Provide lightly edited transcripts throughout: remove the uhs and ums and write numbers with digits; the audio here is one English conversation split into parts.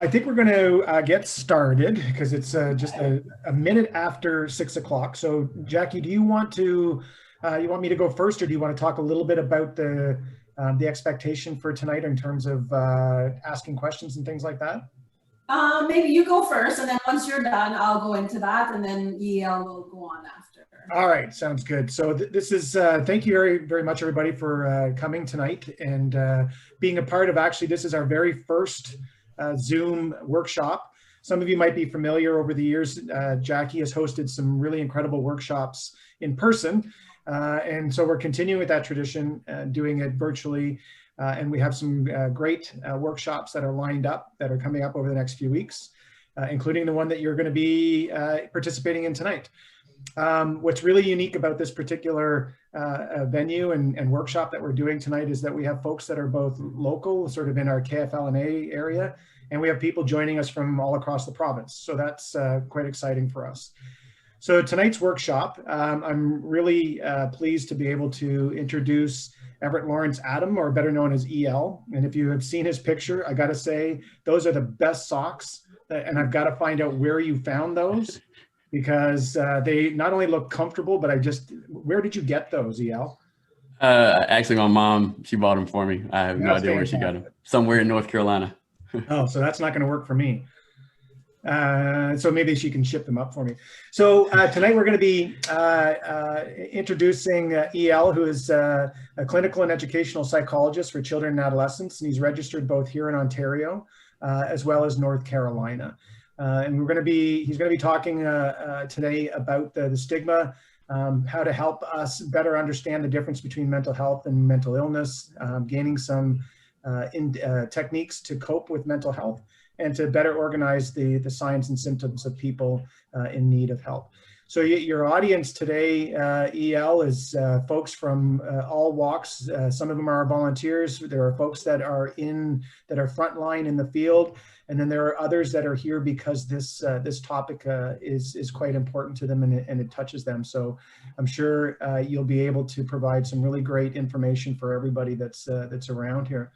I think we're going to get started because it's just a minute after 6 o'clock. So, Jackie, do you want you want me to go first, or do you want to talk a little bit about the expectation for tonight in terms of asking questions and things like that? Maybe you go first, and then once you're done, I'll go into that, and then EL will go on after. All right, sounds good. So this is, thank you very, very much, everybody, for coming tonight and being a part of, actually, this is our very first Zoom workshop. Some of you might be familiar over the years. Jackie has hosted some really incredible workshops in person. And so we're continuing with that tradition, doing it virtually. And we have some great workshops that are lined up that are coming up over the next few weeks, including the one that you're going to be participating in tonight. What's really unique about this particular venue and workshop that we're doing tonight is that we have folks that are both local, sort of in our KFL&A area, and we have people joining us from all across the province. So that's quite exciting for us. So tonight's workshop, I'm really pleased to be able to introduce Everett Lawrence Adam, or better known as EL. And if you have seen his picture, I got to say, those are the best socks. And I've got to find out where you found those, because they not only look comfortable, but where did you get those, EL? Actually, my mom, she bought them for me. I have no idea where she got them. Somewhere in North Carolina. Oh, so that's not going to work for me. So maybe she can ship them up for me. So tonight we're going to be introducing EL, who is a clinical and educational psychologist for children and adolescents, and he's registered both here in Ontario as well as North Carolina. And he's going to be talking today about the stigma, how to help us better understand the difference between mental health and mental illness, gaining some techniques to cope with mental health, and to better organize the signs and symptoms of people in need of help. So your audience today, EL, is folks from all walks. Some of them are volunteers. There are folks that are frontline in the field, and then there are others that are here because this topic is quite important to them, and it touches them. So I'm sure you'll be able to provide some really great information for everybody that's around here.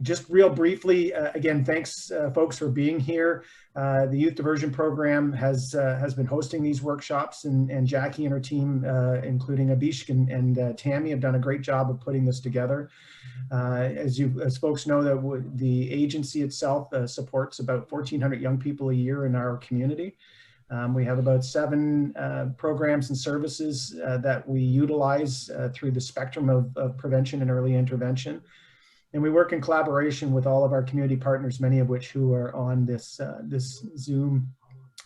Just real briefly, again, thanks folks for being here. The Youth Diversion Program has been hosting these workshops, and Jackie and her team, including Abhishek and Tammy, have done a great job of putting this together. As folks know, that the agency itself supports about 1,400 young people a year in our community. We have about 7 programs and services that we utilize through the spectrum of prevention and early intervention. And we work in collaboration with all of our community partners, many of which who are on this Zoom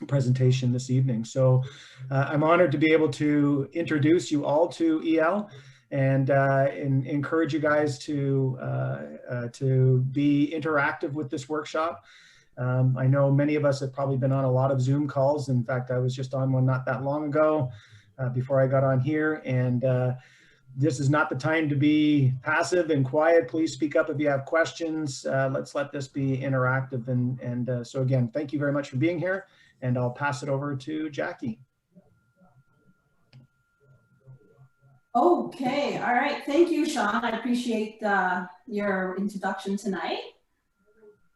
presentation this evening. So I'm honored to be able to introduce you all to EL and encourage you guys to be interactive with this workshop. I know many of us have probably been on a lot of Zoom calls. In fact, I was just on one not that long ago before I got on here. And this is not the time to be passive and quiet. Please speak up if you have questions. Let's let this be interactive. And so again, thank you very much for being here. And I'll pass it over to Jackie. Okay, all right. Thank you, Sean. I appreciate your introduction tonight.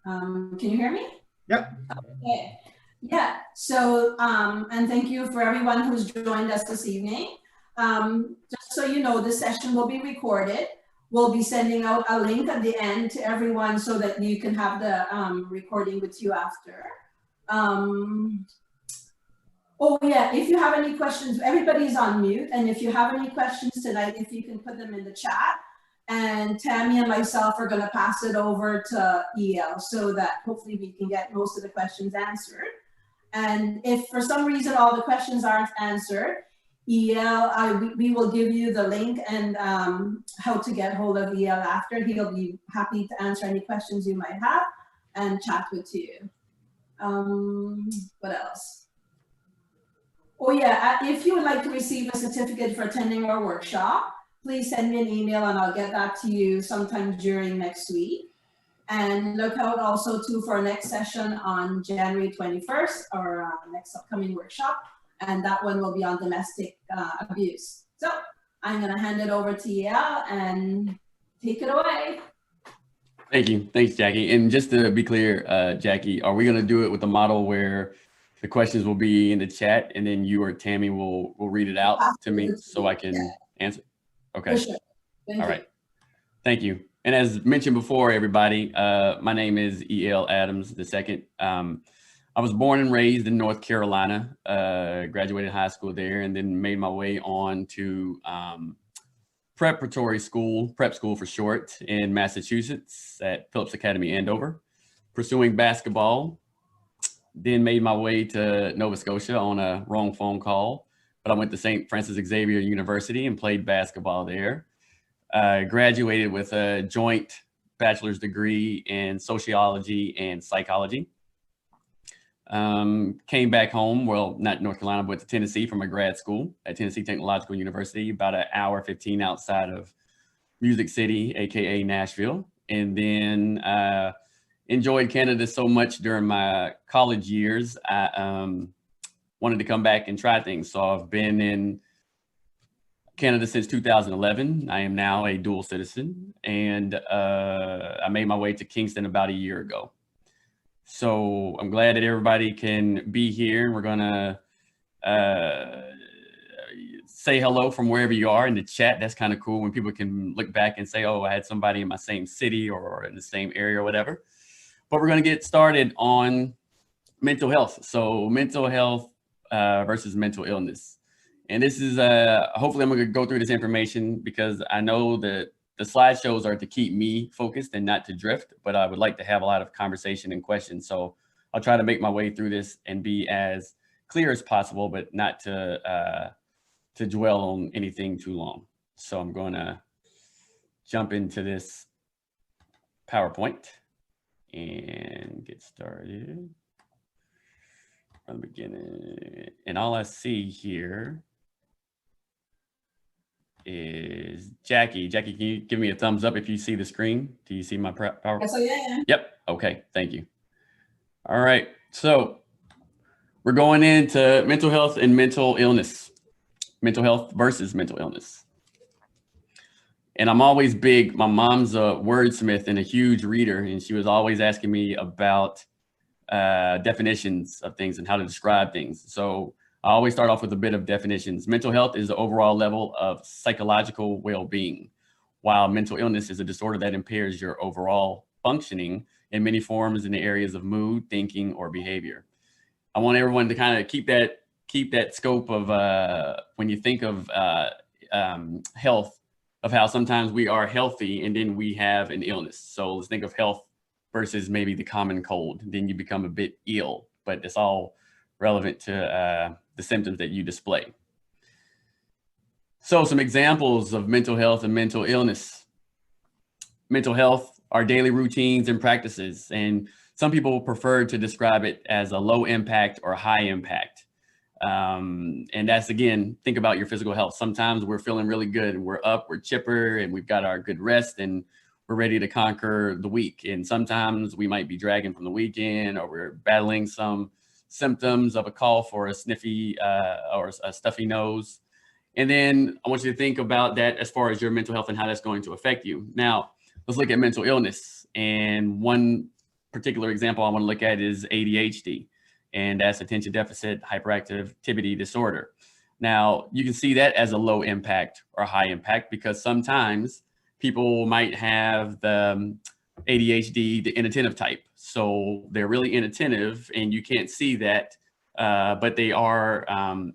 Can you hear me? Yep. Okay. Yeah, so, and thank you for everyone who's joined us this evening. Just so you know, this session will be recorded. We'll be sending out a link at the end to everyone so that you can have the recording with you after. Oh yeah, if you have any questions, everybody's on mute. And if you have any questions tonight, if you can put them in the chat, and Tammy and myself are gonna pass it over to EL so that hopefully we can get most of the questions answered. And if for some reason all the questions aren't answered, EL, we will give you the link and how to get hold of EL after. He'll be happy to answer any questions you might have and chat with you. What else? Oh yeah, if you would like to receive a certificate for attending our workshop, please send me an email and I'll get that to you sometime during next week. And look out also too for our next session on January 21st, our next upcoming workshop. And that one will be on domestic abuse. So I'm gonna hand it over to EL and take it away. Thank you. Thanks, Jackie. And just to be clear, Jackie, are we going to do it with the model where the questions will be in the chat and then you or Tammy will read it out to me so I can answer? Okay. For sure. Thank All you. right. Thank you. And as mentioned before, everybody, my name is E.L. Adams II. I was born and raised in North Carolina, graduated high school there, and then made my way on to preparatory school, prep school for short, in Massachusetts at Phillips Academy, Andover, pursuing basketball. Then made my way to Nova Scotia on a wrong phone call, but I went to St. Francis Xavier University and played basketball there. Graduated with a joint bachelor's degree in sociology and psychology. Came back home, well, not North Carolina, but to Tennessee for my grad school at Tennessee Technological University, about an hour 15 outside of Music City, AKA Nashville. And then enjoyed Canada so much during my college years, I wanted to come back and try things. So I've been in Canada since 2011. I am now a dual citizen, and I made my way to Kingston about a year ago. So I'm glad that everybody can be here, and we're gonna say hello from wherever you are in the chat. That's kind of cool when people can look back and say, oh, I had somebody in my same city or in the same area or whatever. But we're gonna get started on mental health. So mental health versus mental illness. And this is, hopefully I'm gonna go through this information because I know that the slideshows are to keep me focused and not to drift, but I would like to have a lot of conversation and questions. So I'll try to make my way through this and be as clear as possible, but not to dwell on anything too long. So I'm gonna jump into this PowerPoint and get started from the beginning. And all I see here is Jackie. Jackie, can you give me a thumbs up if you see the screen? Do you see my PowerPoint? Yes, I am. Yep. Okay. Thank you. All right. So we're going into mental health and mental illness. Mental health versus mental illness. And I'm always big. My mom's a wordsmith and a huge reader, and she was always asking me about definitions of things and how to describe things. So I always start off with a bit of definitions. Mental health is the overall level of psychological well-being, while mental illness is a disorder that impairs your overall functioning in many forms in the areas of mood, thinking, or behavior. I want everyone to kind of keep that scope of when you think of health, of how sometimes we are healthy and then we have an illness. So let's think of health versus maybe the common cold. Then you become a bit ill, but it's all relevant to the symptoms that you display. So some examples of mental health and mental illness. Mental health are daily routines and practices, and some people prefer to describe it as a low impact or high impact. And that's, again, think about your physical health. Sometimes we're feeling really good and we're up, we're chipper, and we've got our good rest and we're ready to conquer the week. And sometimes we might be dragging from the weekend, or we're battling some symptoms of a cough or a sniffy or a stuffy nose. And then I want you to think about that as far as your mental health and how that's going to affect you. Now, let's look at mental illness. And one particular example I want to look at is ADHD. And that's attention deficit hyperactivity disorder. Now, you can see that as a low impact or high impact because sometimes people might have the ADHD, the inattentive type. So they're really inattentive and you can't see that, but they are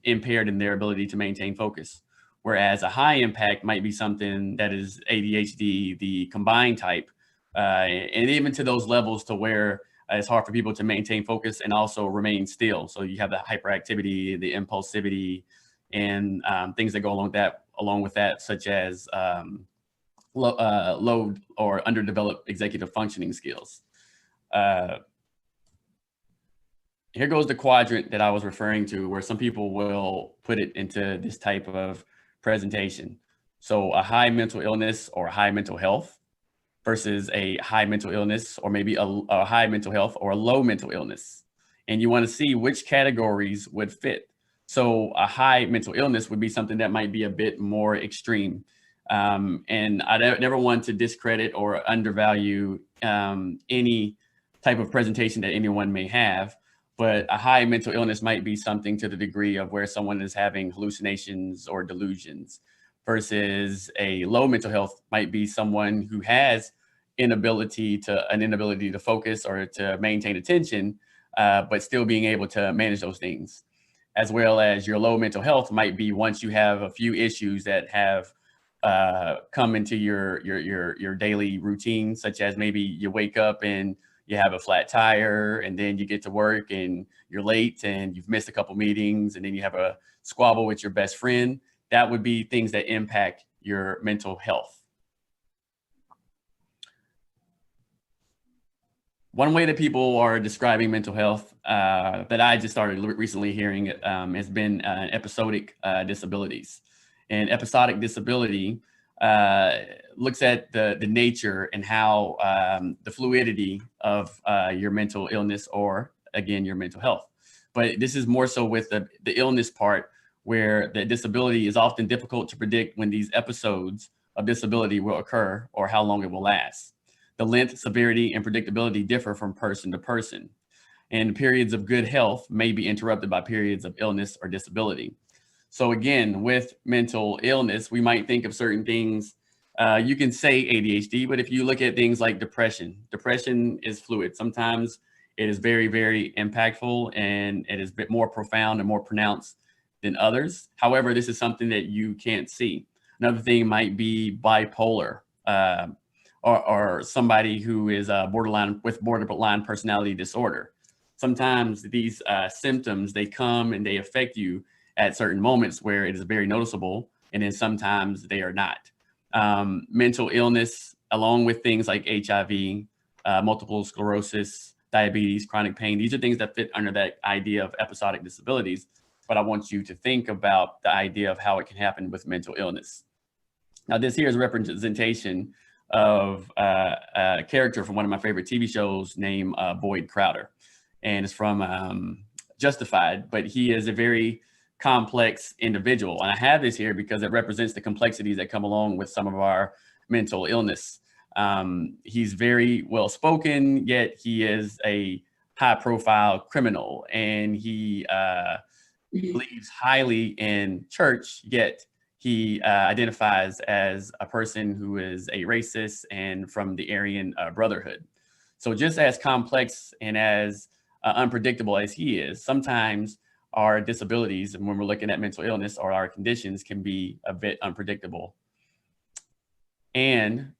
impaired in their ability to maintain focus. Whereas a high impact might be something that is ADHD, the combined type, and even to those levels to where it's hard for people to maintain focus and also remain still. So you have the hyperactivity, the impulsivity, and things that go along with that, such as low or underdeveloped executive functioning skills. Here goes the quadrant that I was referring to, where some people will put it into this type of presentation. So a high mental illness or high mental health versus a high mental illness, or maybe a high mental health or a low mental illness. And you want to see which categories would fit. So a high mental illness would be something that might be a bit more extreme. And I never want to discredit or undervalue any type of presentation that anyone may have, but a high mental illness might be something to the degree of where someone is having hallucinations or delusions, versus a low mental health might be someone who has an inability to focus or to maintain attention, but still being able to manage those things. As well as your low mental health might be once you have a few issues that have come into your daily routine, such as maybe you wake up and you have a flat tire, and then you get to work and you're late and you've missed a couple meetings, and then you have a squabble with your best friend. That would be things that impact your mental health. One way that people are describing mental health that I just started recently hearing has been episodic disabilities. And episodic disability looks at the nature and how the fluidity of your mental illness, or again, your mental health. But this is more so with the illness part, where the disability is often difficult to predict when these episodes of disability will occur or how long it will last. The length, severity, and predictability differ from person to person, and periods of good health may be interrupted by periods of illness or disability. So again, with mental illness, we might think of certain things. You can say ADHD, but if you look at things like depression is fluid. Sometimes it is very, very impactful, and it is a bit more profound and more pronounced than others. However, this is something that you can't see. Another thing might be bipolar, or somebody who is borderline personality disorder. Sometimes these symptoms, they come and they affect you at certain moments where it is very noticeable, and then sometimes they are not. Mental illness, along with things like HIV, multiple sclerosis, diabetes, chronic pain, these are things that fit under that idea of episodic disabilities. But I want you to think about the idea of how it can happen with mental illness. Now, this here is a representation of a character from one of my favorite TV shows named Boyd Crowder, and it's from Justified, but he is a very complex individual. And I have this here because it represents the complexities that come along with some of our mental illness. He's very well spoken, yet he is a high profile criminal, and he believes highly in church, yet he identifies as a person who is a racist and from the Aryan Brotherhood. So just as complex and as unpredictable as he is, sometimes our disabilities, and when we're looking at mental illness or our conditions, can be a bit unpredictable. And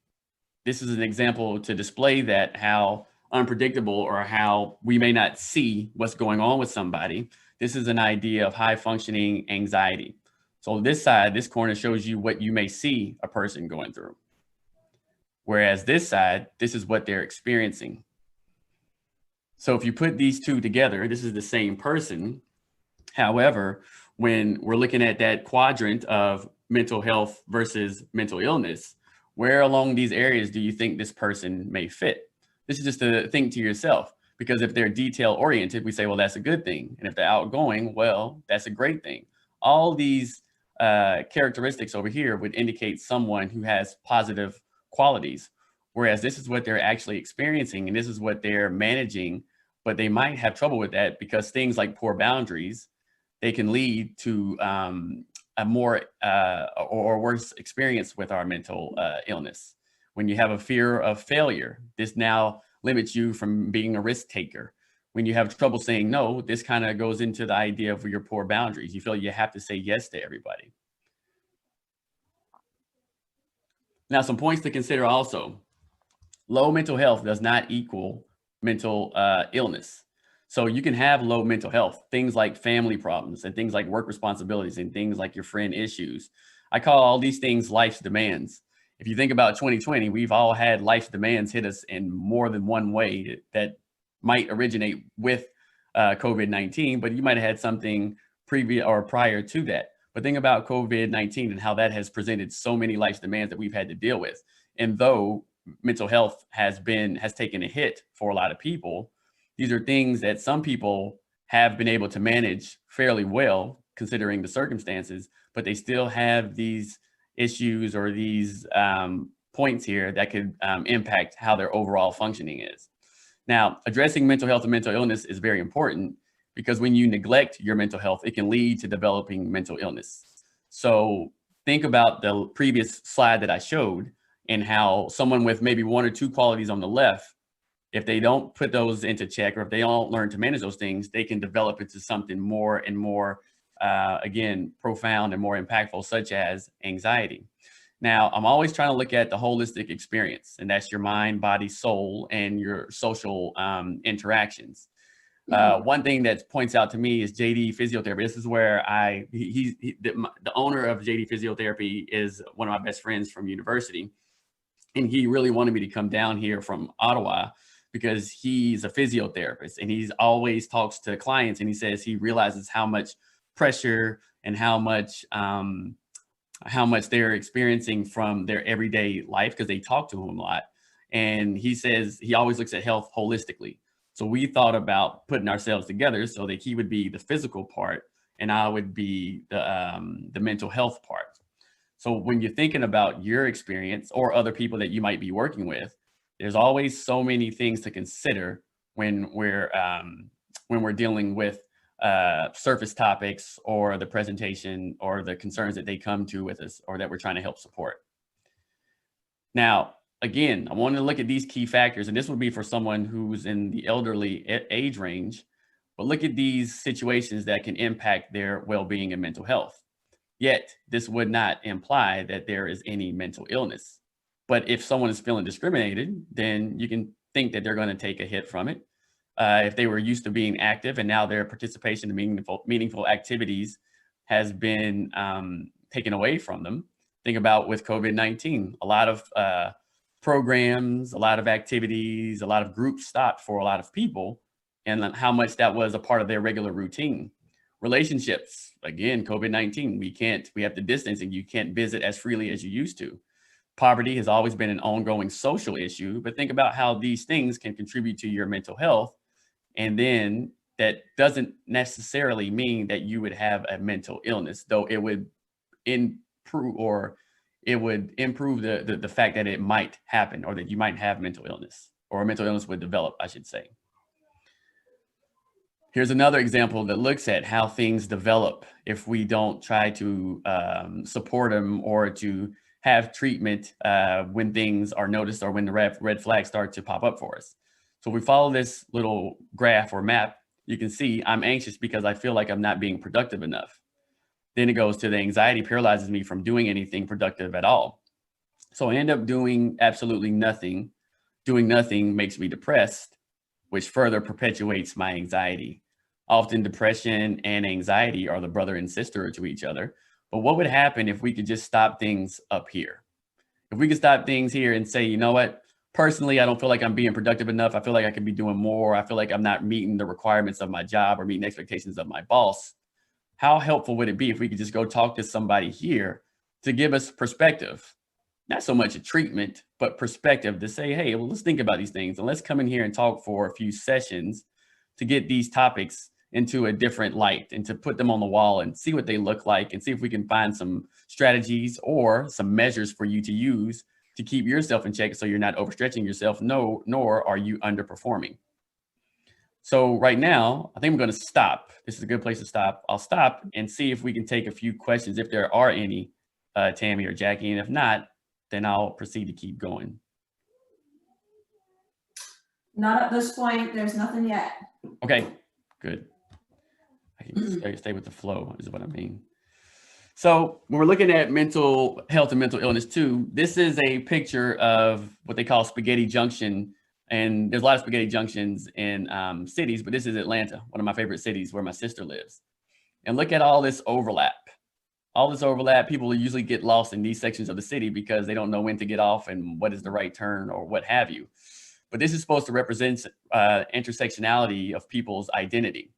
this is an example to display that how unpredictable or how we may not see what's going on with somebody. This is an idea of high functioning anxiety. So this side, this corner shows you what you may see a person going through. Whereas this side, this is what they're experiencing. So if you put these two together, this is the same person. However, when we're looking at that quadrant of mental health versus mental illness, where along these areas do you think this person may fit? This is just to think to yourself, because if they're detail oriented, we say, well, that's a good thing. And if they're outgoing, well, that's a great thing. All these characteristics over here would indicate someone who has positive qualities, whereas this is what they're actually experiencing and this is what they're managing, but they might have trouble with that because things like poor boundaries, they can lead to a more or worse experience with our mental illness. When you have a fear of failure, this now limits you from being a risk taker. When you have trouble saying no, this kind of goes into the idea of your poor boundaries. You feel you have to say yes to everybody. Now, some points to consider also. Low mental health does not equal mental illness. So you can have low mental health, things like family problems and things like work responsibilities and things like your friend issues. I call all these things life's demands. If you think about 2020, we've all had life's demands hit us in more than one way that might originate with COVID-19, but you might have had something previous or prior to that. But think about COVID-19 and how that has presented so many life's demands that we've had to deal with. And though mental health has taken a hit for a lot of people, these are things that some people have been able to manage fairly well considering the circumstances, but they still have these issues or these points here that could impact how their overall functioning is. Now, addressing mental health and mental illness is very important because when you neglect your mental health, it can lead to developing mental illness. So think about the previous slide that I showed and how someone with maybe one or two qualities on the left, if they don't put those into check or if they don't learn to manage those things, they can develop into something more and more, again, profound and more impactful, such as anxiety. Now, I'm always trying to look at the holistic experience, and that's your mind, body, soul, and your social interactions. One thing that points out to me is JD Physiotherapy. This is where the owner of JD Physiotherapy is one of my best friends from university. And he really wanted me to come down here from Ottawa because he's a physiotherapist and he's always talks to clients and he says he realizes how much pressure and how much they're experiencing from their everyday life because they talk to him a lot. And he says he always looks at health holistically. So we thought about putting ourselves together so that he would be the physical part and I would be the mental health part. So when you're thinking about your experience or other people that you might be working with, there's always so many things to consider when we're dealing with surface topics or the presentation or the concerns that they come to with us or that we're trying to help support. Now, again, I want to look at these key factors, and this would be for someone who's in the elderly age range, but look at these situations that can impact their well-being and mental health. Yet, this would not imply that there is any mental illness. But if someone is feeling discriminated, then you can think that they're going to take a hit from it. If they were used to being active and now their participation in meaningful activities has been taken away from them. Think about with COVID-19, a lot of programs, a lot of activities, a lot of groups stopped for a lot of people and how much that was a part of their regular routine. Relationships, again, COVID-19, we have to distance and you can't visit as freely as you used to. Poverty has always been an ongoing social issue, but think about how these things can contribute to your mental health. And then that doesn't necessarily mean that you would have a mental illness, though it would improve the fact that it might happen or that you might have mental illness or a mental illness would develop, I should say. Here's another example that looks at how things develop if we don't try to support them or to have treatment when things are noticed or when the red flags start to pop up for us. So if we follow this little graph or map, you can see I'm anxious because I feel like I'm not being productive enough. Then it goes to the anxiety paralyzes me from doing anything productive at all. So I end up doing absolutely nothing. Doing nothing makes me depressed, which further perpetuates my anxiety. Often depression and anxiety are the brother and sister to each other. But what would happen if we could just stop things up here? If we could stop things here and say, you know what, personally, I don't feel like I'm being productive enough. I feel like I could be doing more. I feel like I'm not meeting the requirements of my job or meeting expectations of my boss. How helpful would it be if we could just go talk to somebody here to give us perspective? Not so much a treatment, but perspective to say, hey, well, let's think about these things and let's come in here and talk for a few sessions to get these topics into a different light and to put them on the wall and see what they look like and see if we can find some strategies or some measures for you to use to keep yourself in check so you're not overstretching yourself, nor are you underperforming. So right now, I think I'm going to stop. This is a good place to stop. I'll stop and see if we can take a few questions, if there are any, Tammy or Jackie, and if not, then I'll proceed to keep going. Not at this point. There's nothing yet. Okay, good. I can stay with the flow is what I mean. So when we're looking at mental health and mental illness too, this is a picture of what they call spaghetti junction. And there's a lot of spaghetti junctions in cities, but this is Atlanta, one of my favorite cities where my sister lives. And look at all this overlap. All this overlap, people usually get lost in these sections of the city because they don't know when to get off and what is the right turn or what have you. But this is supposed to represent intersectionality of people's identity.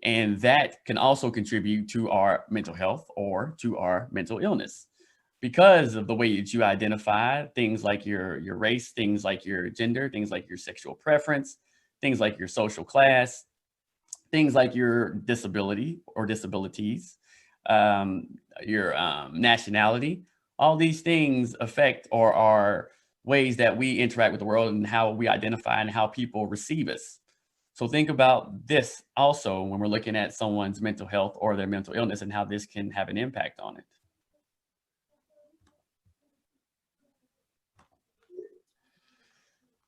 And that can also contribute to our mental health or to our mental illness because of the way that you identify things like your race, things like your gender, things like your sexual preference, things like your social class, things like your disability or disabilities, your nationality. All these things affect or are ways that we interact with the world and how we identify and how people receive us. So think about this also when we're looking at someone's mental health or their mental illness and how this can have an impact on it.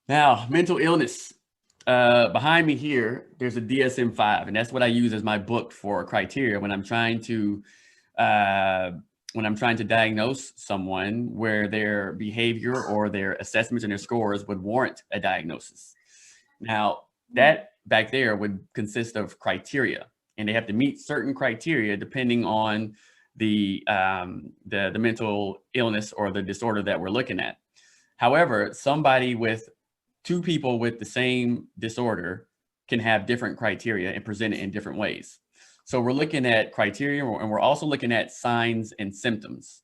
Now, mental illness. Behind me here, there's a DSM-5, and that's what I use as my book for criteria when I'm trying to diagnose someone where their behavior or their assessments and their scores would warrant a diagnosis. Now, that back there would consist of criteria, and they have to meet certain criteria depending on the mental illness or the disorder that we're looking at. However, two people with the same disorder can have different criteria and present it in different ways. So we're looking at criteria, and we're also looking at signs and symptoms.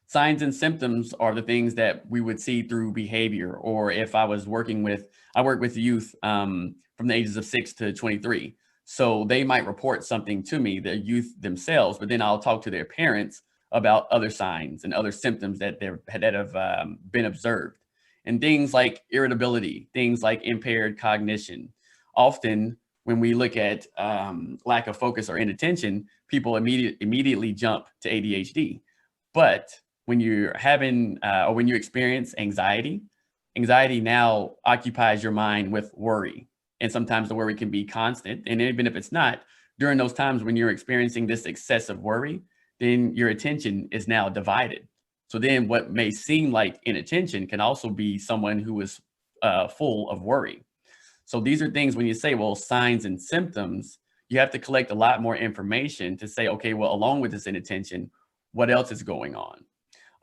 Signs and symptoms are the things that we would see through behavior, or if I work with youth from the ages of 6 to 23. So they might report something to me, the youth themselves, but then I'll talk to their parents about other signs and other symptoms that have been observed. And things like irritability, things like impaired cognition. Often when we look at lack of focus or inattention, people immediately jump to ADHD. But when you're having or when you experience anxiety now occupies your mind with worry. And sometimes the worry can be constant. And even if it's not, during those times when you're experiencing this excessive worry, then your attention is now divided. So then what may seem like inattention can also be someone who is full of worry. So these are things when you say, well, signs and symptoms, you have to collect a lot more information to say, okay, well, along with this inattention, what else is going on?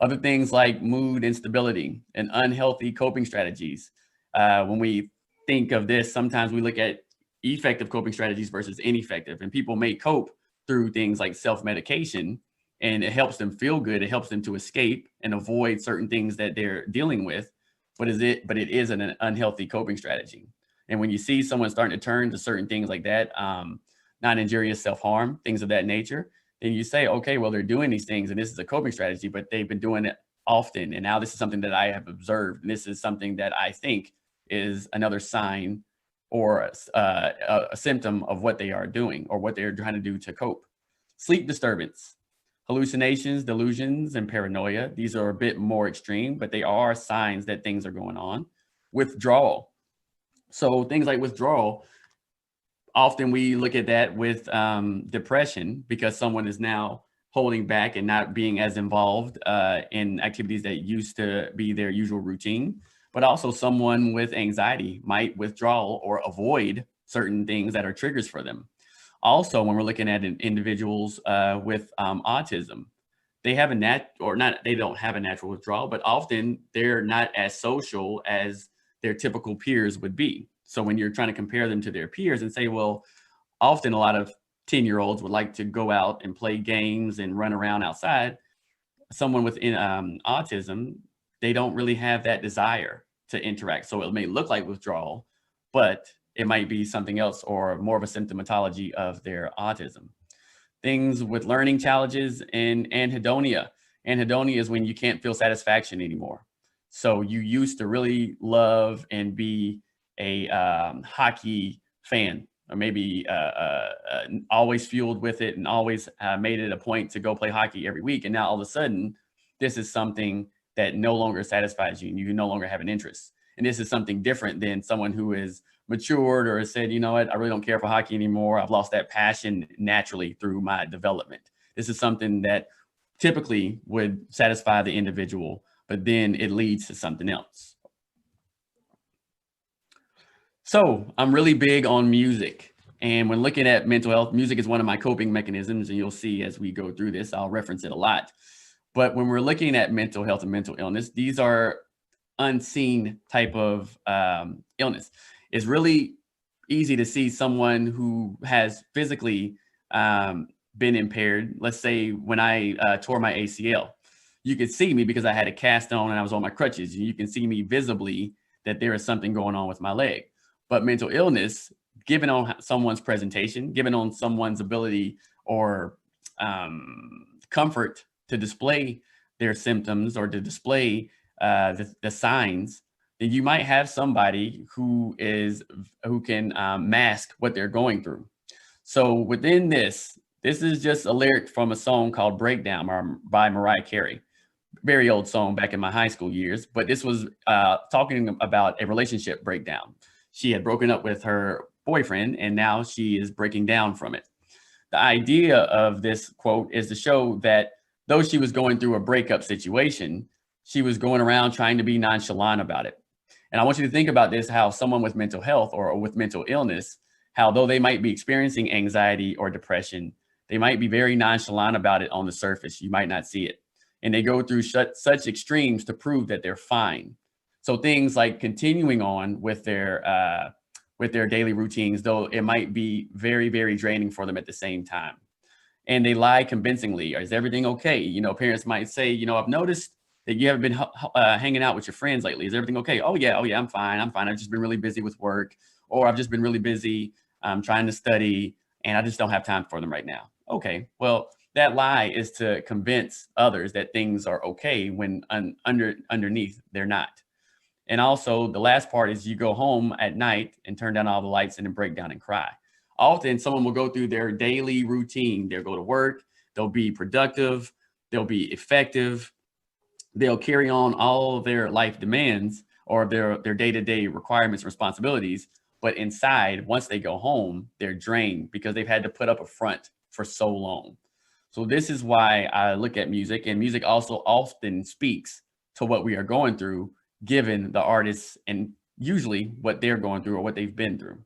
Other things like mood instability and unhealthy coping strategies. When we think of this, sometimes we look at effective coping strategies versus ineffective, and people may cope through things like self-medication, and it helps them feel good. It helps them to escape and avoid certain things that they're dealing with, but it is an unhealthy coping strategy. And when you see someone starting to turn to certain things like that, non-injurious self-harm, things of that nature, then you say, okay, well, they're doing these things and this is a coping strategy, but they've been doing it often. And now this is something that I have observed. And this is something that I think is another sign or a symptom of what they are doing or what they're trying to do to cope. Sleep disturbance, hallucinations, delusions, and paranoia. These are a bit more extreme, but they are signs that things are going on. Withdrawal. So things like withdrawal, often we look at that with depression because someone is now holding back and not being as involved in activities that used to be their usual routine. But also someone with anxiety might withdraw or avoid certain things that are triggers for them. Also, when we're looking at individuals with autism, they have they don't have a natural withdrawal, but often they're not as social as their typical peers would be. So when you're trying to compare them to their peers and say, well, often a lot of 10-year-olds would like to go out and play games and run around outside. Someone with autism, they don't really have that desire to interact. So it may look like withdrawal, but it might be something else or more of a symptomatology of their autism. Things with learning challenges and anhedonia. Anhedonia is when you can't feel satisfaction anymore. So you used to really love and be a hockey fan, or maybe always fueled with it and always made it a point to go play hockey every week. And now all of a sudden, this is something that no longer satisfies you and you no longer have an interest. And this is something different than someone who is matured or has said, you know what, I really don't care for hockey anymore. I've lost that passion naturally through my development. This is something that typically would satisfy the individual, but then it leads to something else. So I'm really big on music. And when looking at mental health, music is one of my coping mechanisms. And you'll see as we go through this, I'll reference it a lot. But when we're looking at mental health and mental illness, these are unseen type of illness. It's really easy to see someone who has physically been impaired. Let's say when I tore my ACL, you could see me because I had a cast on and I was on my crutches. And you can see me visibly that there is something going on with my leg. But mental illness, given on someone's presentation, given on someone's ability or comfort to display their symptoms or to display the signs, then you might have somebody who can mask what they're going through. So within this is just a lyric from a song called Breakdown by Mariah Carey. Very old song back in my high school years, but this was talking about a relationship breakdown. She had broken up with her boyfriend and now she is breaking down from it. The idea of this quote is to show that though she was going through a breakup situation, she was going around trying to be nonchalant about it. And I want you to think about this, how someone with mental health or with mental illness, how though they might be experiencing anxiety or depression, they might be very nonchalant about it on the surface. You might not see it. And they go through such extremes to prove that they're fine. So things like continuing on with their daily routines, though it might be very, very draining for them at the same time. And they lie convincingly. Is everything okay? You know, parents might say, you know, I've noticed that you haven't been hanging out with your friends lately. Is everything okay? Oh yeah, I'm fine. I've just been really busy with work, or I've just been really busy trying to study, and I just don't have time for them right now. Okay, well, that lie is to convince others that things are okay when underneath they're not. And also the last part is you go home at night and turn down all the lights and then break down and cry. Often someone will go through their daily routine. They'll go to work, they'll be productive, they'll be effective, they'll carry on all their life demands or their day-to-day requirements and responsibilities. But inside, once they go home, they're drained because they've had to put up a front for so long. So this is why I look at music, and music also often speaks to what we are going through, given the artists and usually what they're going through or what they've been through.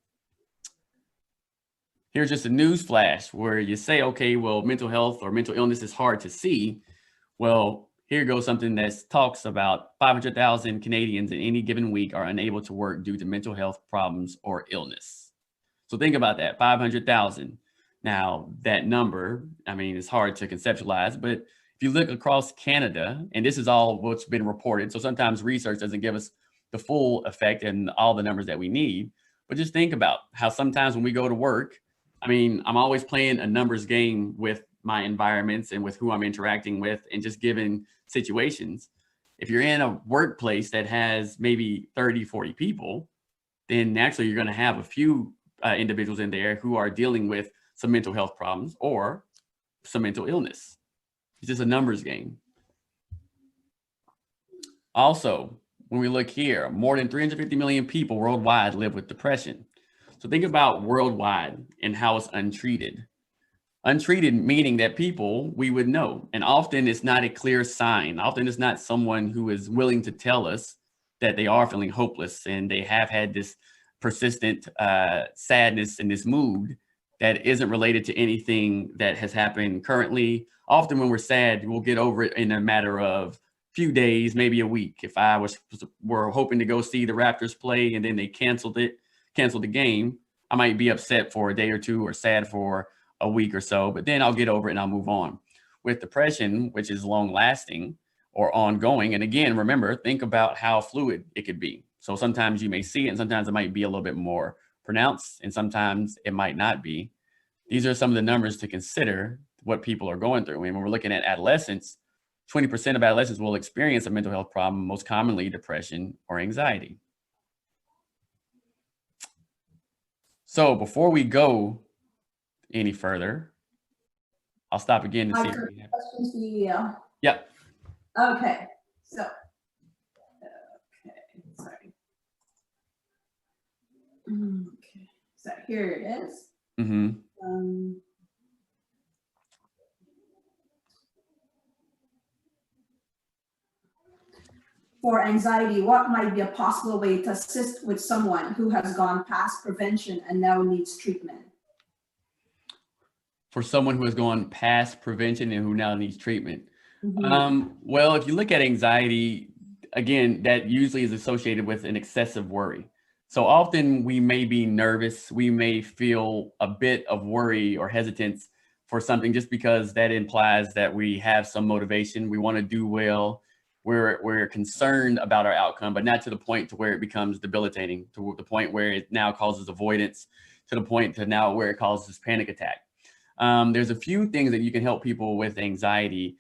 Here's just a news flash where you say, okay, well, mental health or mental illness is hard to see. Well, here goes something that talks about 500,000 Canadians in any given week are unable to work due to mental health problems or illness. So think about that, 500,000. Now, that number, I mean, it's hard to conceptualize, but if you look across Canada, and this is all what's been reported, so sometimes research doesn't give us the full effect and all the numbers that we need, but just think about how sometimes when we go to work, I mean, I'm always playing a numbers game with my environments and with who I'm interacting with and just given situations. If you're in a workplace that has maybe 30, 40 people, then naturally you're going to have a few individuals in there who are dealing with some mental health problems or some mental illness. It's just a numbers game. Also, when we look here, more than 350 million people worldwide live with depression. So think about worldwide and how it's untreated. Untreated meaning that people we would know, and often it's not a clear sign. Often it's not someone who is willing to tell us that they are feeling hopeless and they have had this persistent sadness and this mood that isn't related to anything that has happened currently. Often when we're sad, we'll get over it in a matter of few days, maybe a week. If were hoping to go see the Raptors play and then they canceled the game, I might be upset for a day or two or sad for a week or so, but then I'll get over it and I'll move on. With depression, which is long lasting or ongoing, and again, remember, think about how fluid it could be. So sometimes you may see it and sometimes it might be a little bit more pronounced and sometimes it might not be. These are some of the numbers to consider what people are going through. And when we're looking at adolescents, 20% of adolescents will experience a mental health problem, most commonly depression or anxiety. So before we go any further, I'll stop again to see if we have questions for you. Yep. Okay, so, sorry. Okay, so here it is. Mm-hmm. For anxiety, what might be a possible way to assist with someone who has gone past prevention and now needs treatment? For someone who has gone past prevention and who now needs treatment. Mm-hmm. Well, if you look at anxiety, again, that usually is associated with an excessive worry. So often we may be nervous, we may feel a bit of worry or hesitance for something just because that implies that we have some motivation, we want to do well, we're concerned about our outcome, but not to the point to where it becomes debilitating, to the point where it now causes avoidance, to the point to now where it causes panic attack. There's a few things that you can help people with anxiety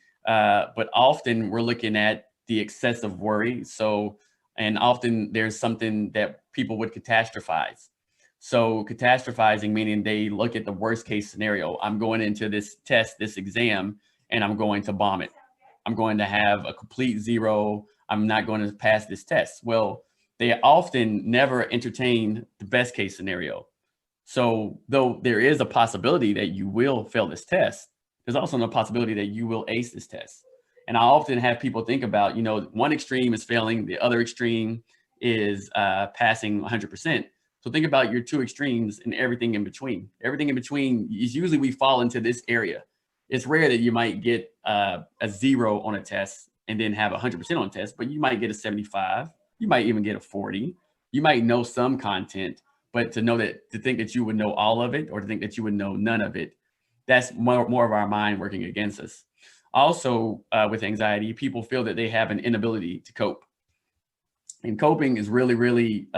but often we're looking at the excessive worry. So, and often there's something that people would catastrophize. So catastrophizing, meaning they look at the worst case scenario. I'm going into this test, this exam, and I'm going to bomb it. I'm going to have a complete zero. I'm not going to pass this test. Well, they often never entertain the best case scenario. So though there is a possibility that you will fail this test, there's also no possibility that you will ace this test. And I often have people think about, you know, one extreme is failing, the other extreme is passing 100%. So think about your two extremes and everything in between. Everything in between is usually we fall into this area. It's rare that you might get a 0 on a test and then have 100% on a test, but you might get a 75. You might even get a 40. You might know some content, but to think that you would know all of it or to think that you would know none of it, that's more of our mind working against us. Also, with anxiety, people feel that they have an inability to cope. And coping is really, really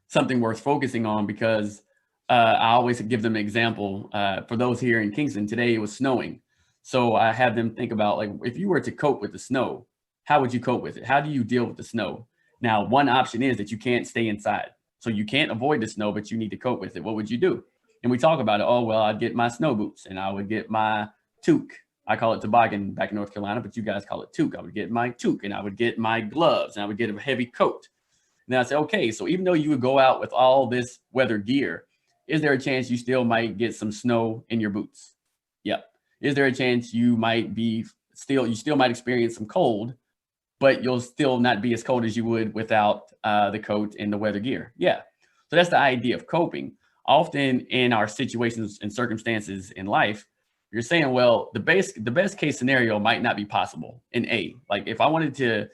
something worth focusing on, because I always give them an example. For those here in Kingston, today it was snowing. So I have them think about, like, if you were to cope with the snow, how would you cope with it? How do you deal with the snow? Now, one option is that you can't stay inside. So you can't avoid the snow, but you need to cope with it. What would you do? And we talk about it. Oh, well, I'd get my snow boots and I would get my toque. I call it toboggan back in North Carolina, but you guys call it toque. I would get my toque and I would get my gloves and I would get a heavy coat. And I say, okay, so even though you would go out with all this weather gear, is there a chance you still might get some snow in your boots? Yep. Is there a chance you still might experience some cold, but you'll still not be as cold as you would without the coat and the weather gear? Yeah. So that's the idea of coping. Often in our situations and circumstances in life, you're saying, well, the best case scenario might not be possible in A. Like if I wanted to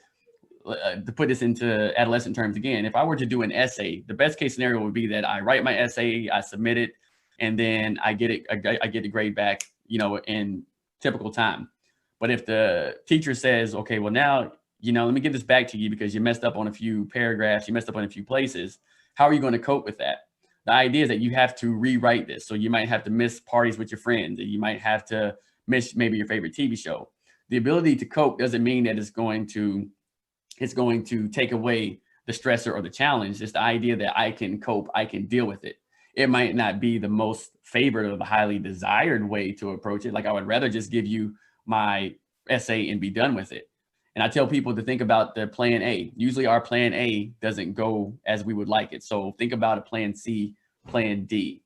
put this into adolescent terms again, if I were to do an essay, the best case scenario would be that I write my essay, I submit it, and then I get the grade back, you know, in typical time. But if the teacher says, okay, well now, you know, let me give this back to you because you messed up on a few paragraphs, you messed up on a few places, how are you going to cope with that? The idea is that you have to rewrite this. So you might have to miss parties with your friends, and you might have to miss maybe your favorite TV show. The ability to cope doesn't mean that it's going to take away the stressor or the challenge. It's the idea that I can cope, I can deal with it. It might not be the most favored or the highly desired way to approach it. Like I would rather just give you my essay and be done with it. And I tell people to think about the plan A. Usually our plan A doesn't go as we would like it. So think about a plan C, plan D.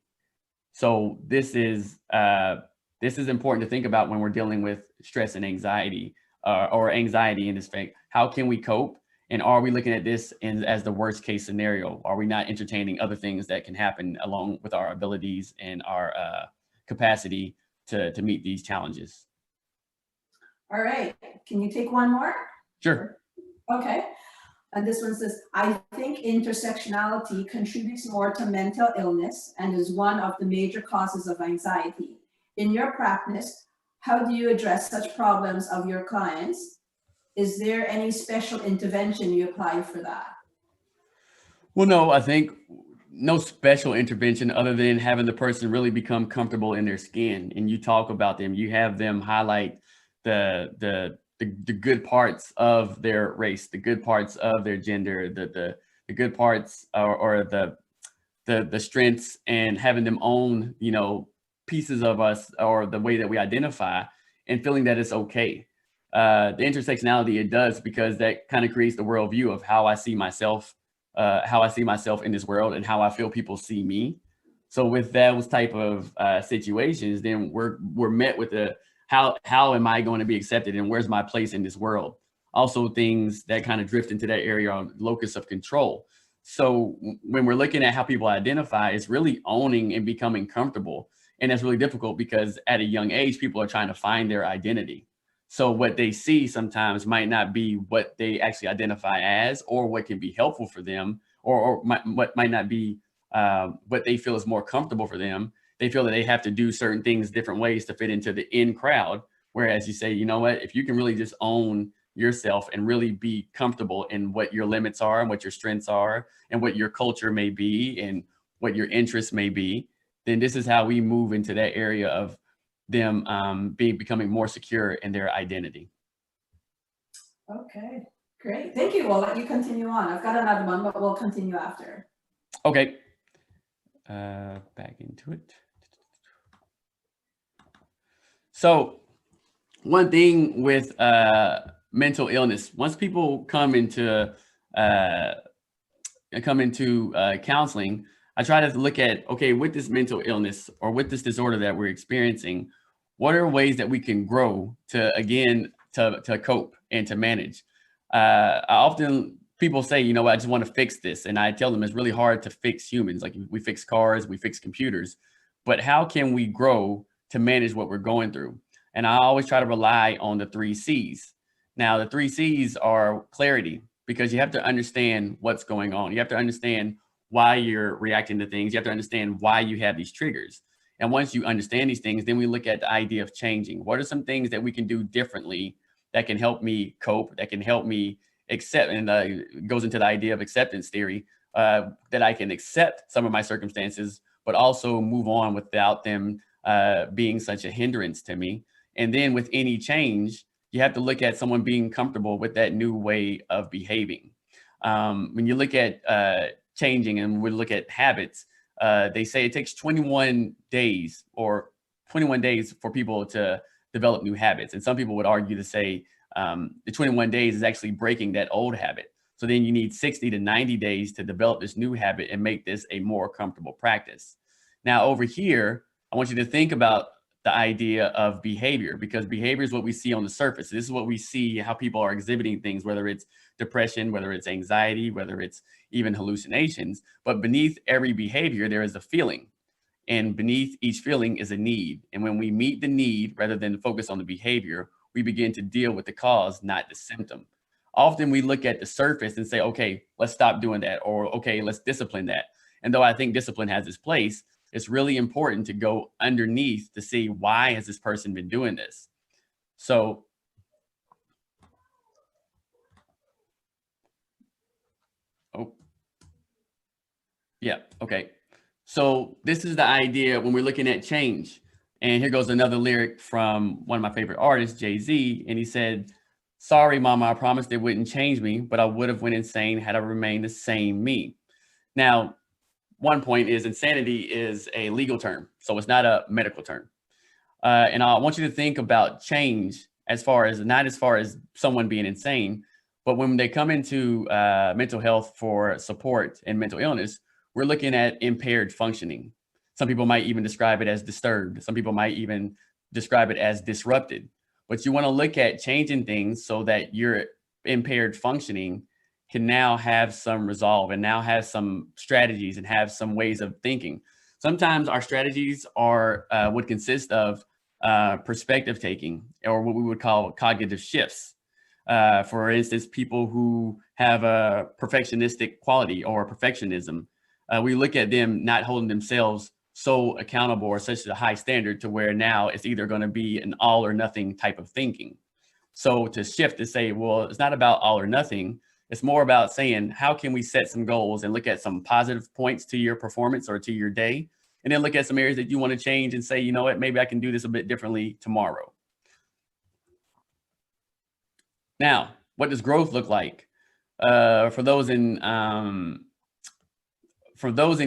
So this is important to think about when we're dealing with stress and anxiety or anxiety in this fact. How can we cope? And are we looking at this as the worst case scenario? Are we not entertaining other things that can happen along with our abilities and our capacity to meet these challenges? All right, can you take one more? Sure. Okay, and this one says, I think intersectionality contributes more to mental illness and is one of the major causes of anxiety. In your practice, how do you address such problems of your clients? Is there any special intervention you apply for that? Well, no, I think no special intervention other than having the person really become comfortable in their skin. And you talk about them, you have them highlight the good parts of their race, the good parts of their gender, the good parts or the strengths, and having them own, you know, pieces of us or the way that we identify, and feeling that it's okay. The intersectionality, it does, because that kind of creates the worldview of how I see myself in this world and how I feel people see me. So with those type of situations, then we're met with how am I going to be accepted and where's my place in this world? Also things that kind of drift into that area of locus of control. So when we're looking at how people identify, it's really owning and becoming comfortable. And that's really difficult because at a young age, people are trying to find their identity. So what they see sometimes might not be what they actually identify as, or what can be helpful for them, or what might not be what they feel is more comfortable for them. They feel that they have to do certain things different ways to fit into the in crowd. Whereas you say, you know what, if you can really just own yourself and really be comfortable in what your limits are and what your strengths are and what your culture may be and what your interests may be, then this is how we move into that area of them becoming more secure in their identity. Okay, great. Thank you. We'll let you continue on. I've got another one, but we'll continue after. Okay. Back into it. So one thing with mental illness, once people come into counseling, I try to look at, okay, with this mental illness or with this disorder that we're experiencing, what are ways that we can grow to, again, to cope and to manage? I often, people say, you know, I just want to fix this. And I tell them it's really hard to fix humans. Like we fix cars, we fix computers, but how can we grow to manage what we're going through? And I always try to rely on the 3 C's. Now, the 3 C's are clarity, because you have to understand what's going on. You have to understand why you're reacting to things. You have to understand why you have these triggers. And once you understand these things, then we look at the idea of changing. What are some things that we can do differently that can help me cope, that can help me accept, and it goes into the idea of acceptance theory, that I can accept some of my circumstances, but also move on without them being such a hindrance to me. And then with any change, you have to look at someone being comfortable with that new way of behaving. When you look at changing and we look at habits, they say it takes 21 days for people to develop new habits. And some people would argue to say the 21 days is actually breaking that old habit. So then you need 60 to 90 days to develop this new habit and make this a more comfortable practice. Now over here, I want you to think about the idea of behavior, because behavior is what we see on the surface. This is what we see, how people are exhibiting things, whether it's depression, whether it's anxiety, whether it's even hallucinations. But beneath every behavior, there is a feeling. And beneath each feeling is a need. And when we meet the need, rather than focus on the behavior, we begin to deal with the cause, not the symptom. Often we look at the surface and say, okay, let's stop doing that. Or, okay, let's discipline that. And though I think discipline has its place, it's really important to go underneath to see, why has this person been doing this? So okay. So this is the idea when we're looking at change. And here goes another lyric from one of my favorite artists, Jay-Z. And he said, "Sorry, mama, I promised it wouldn't change me, but I would have went insane had I remained the same me." Now, one point is insanity is a legal term, so it's not a medical term. And I want you to think about change as far as, not as far as someone being insane, but when they come into mental health for support and mental illness, we're looking at impaired functioning. Some people might even describe it as disturbed. Some people might even describe it as disrupted. But you want to look at changing things so that your impaired functioning can now have some resolve and now have some strategies and have some ways of thinking. Sometimes our strategies are would consist of perspective taking, or what we would call cognitive shifts. For instance, people who have a perfectionistic quality or perfectionism, we look at them not holding themselves so accountable or such a high standard to where now it's either going to be an all or nothing type of thinking. So to shift to say, well, it's not about all or nothing. It's more about saying, how can we set some goals and look at some positive points to your performance or to your day, and then look at some areas that you want to change and say, you know what, maybe I can do this a bit differently tomorrow. Now, what does growth look like? For those in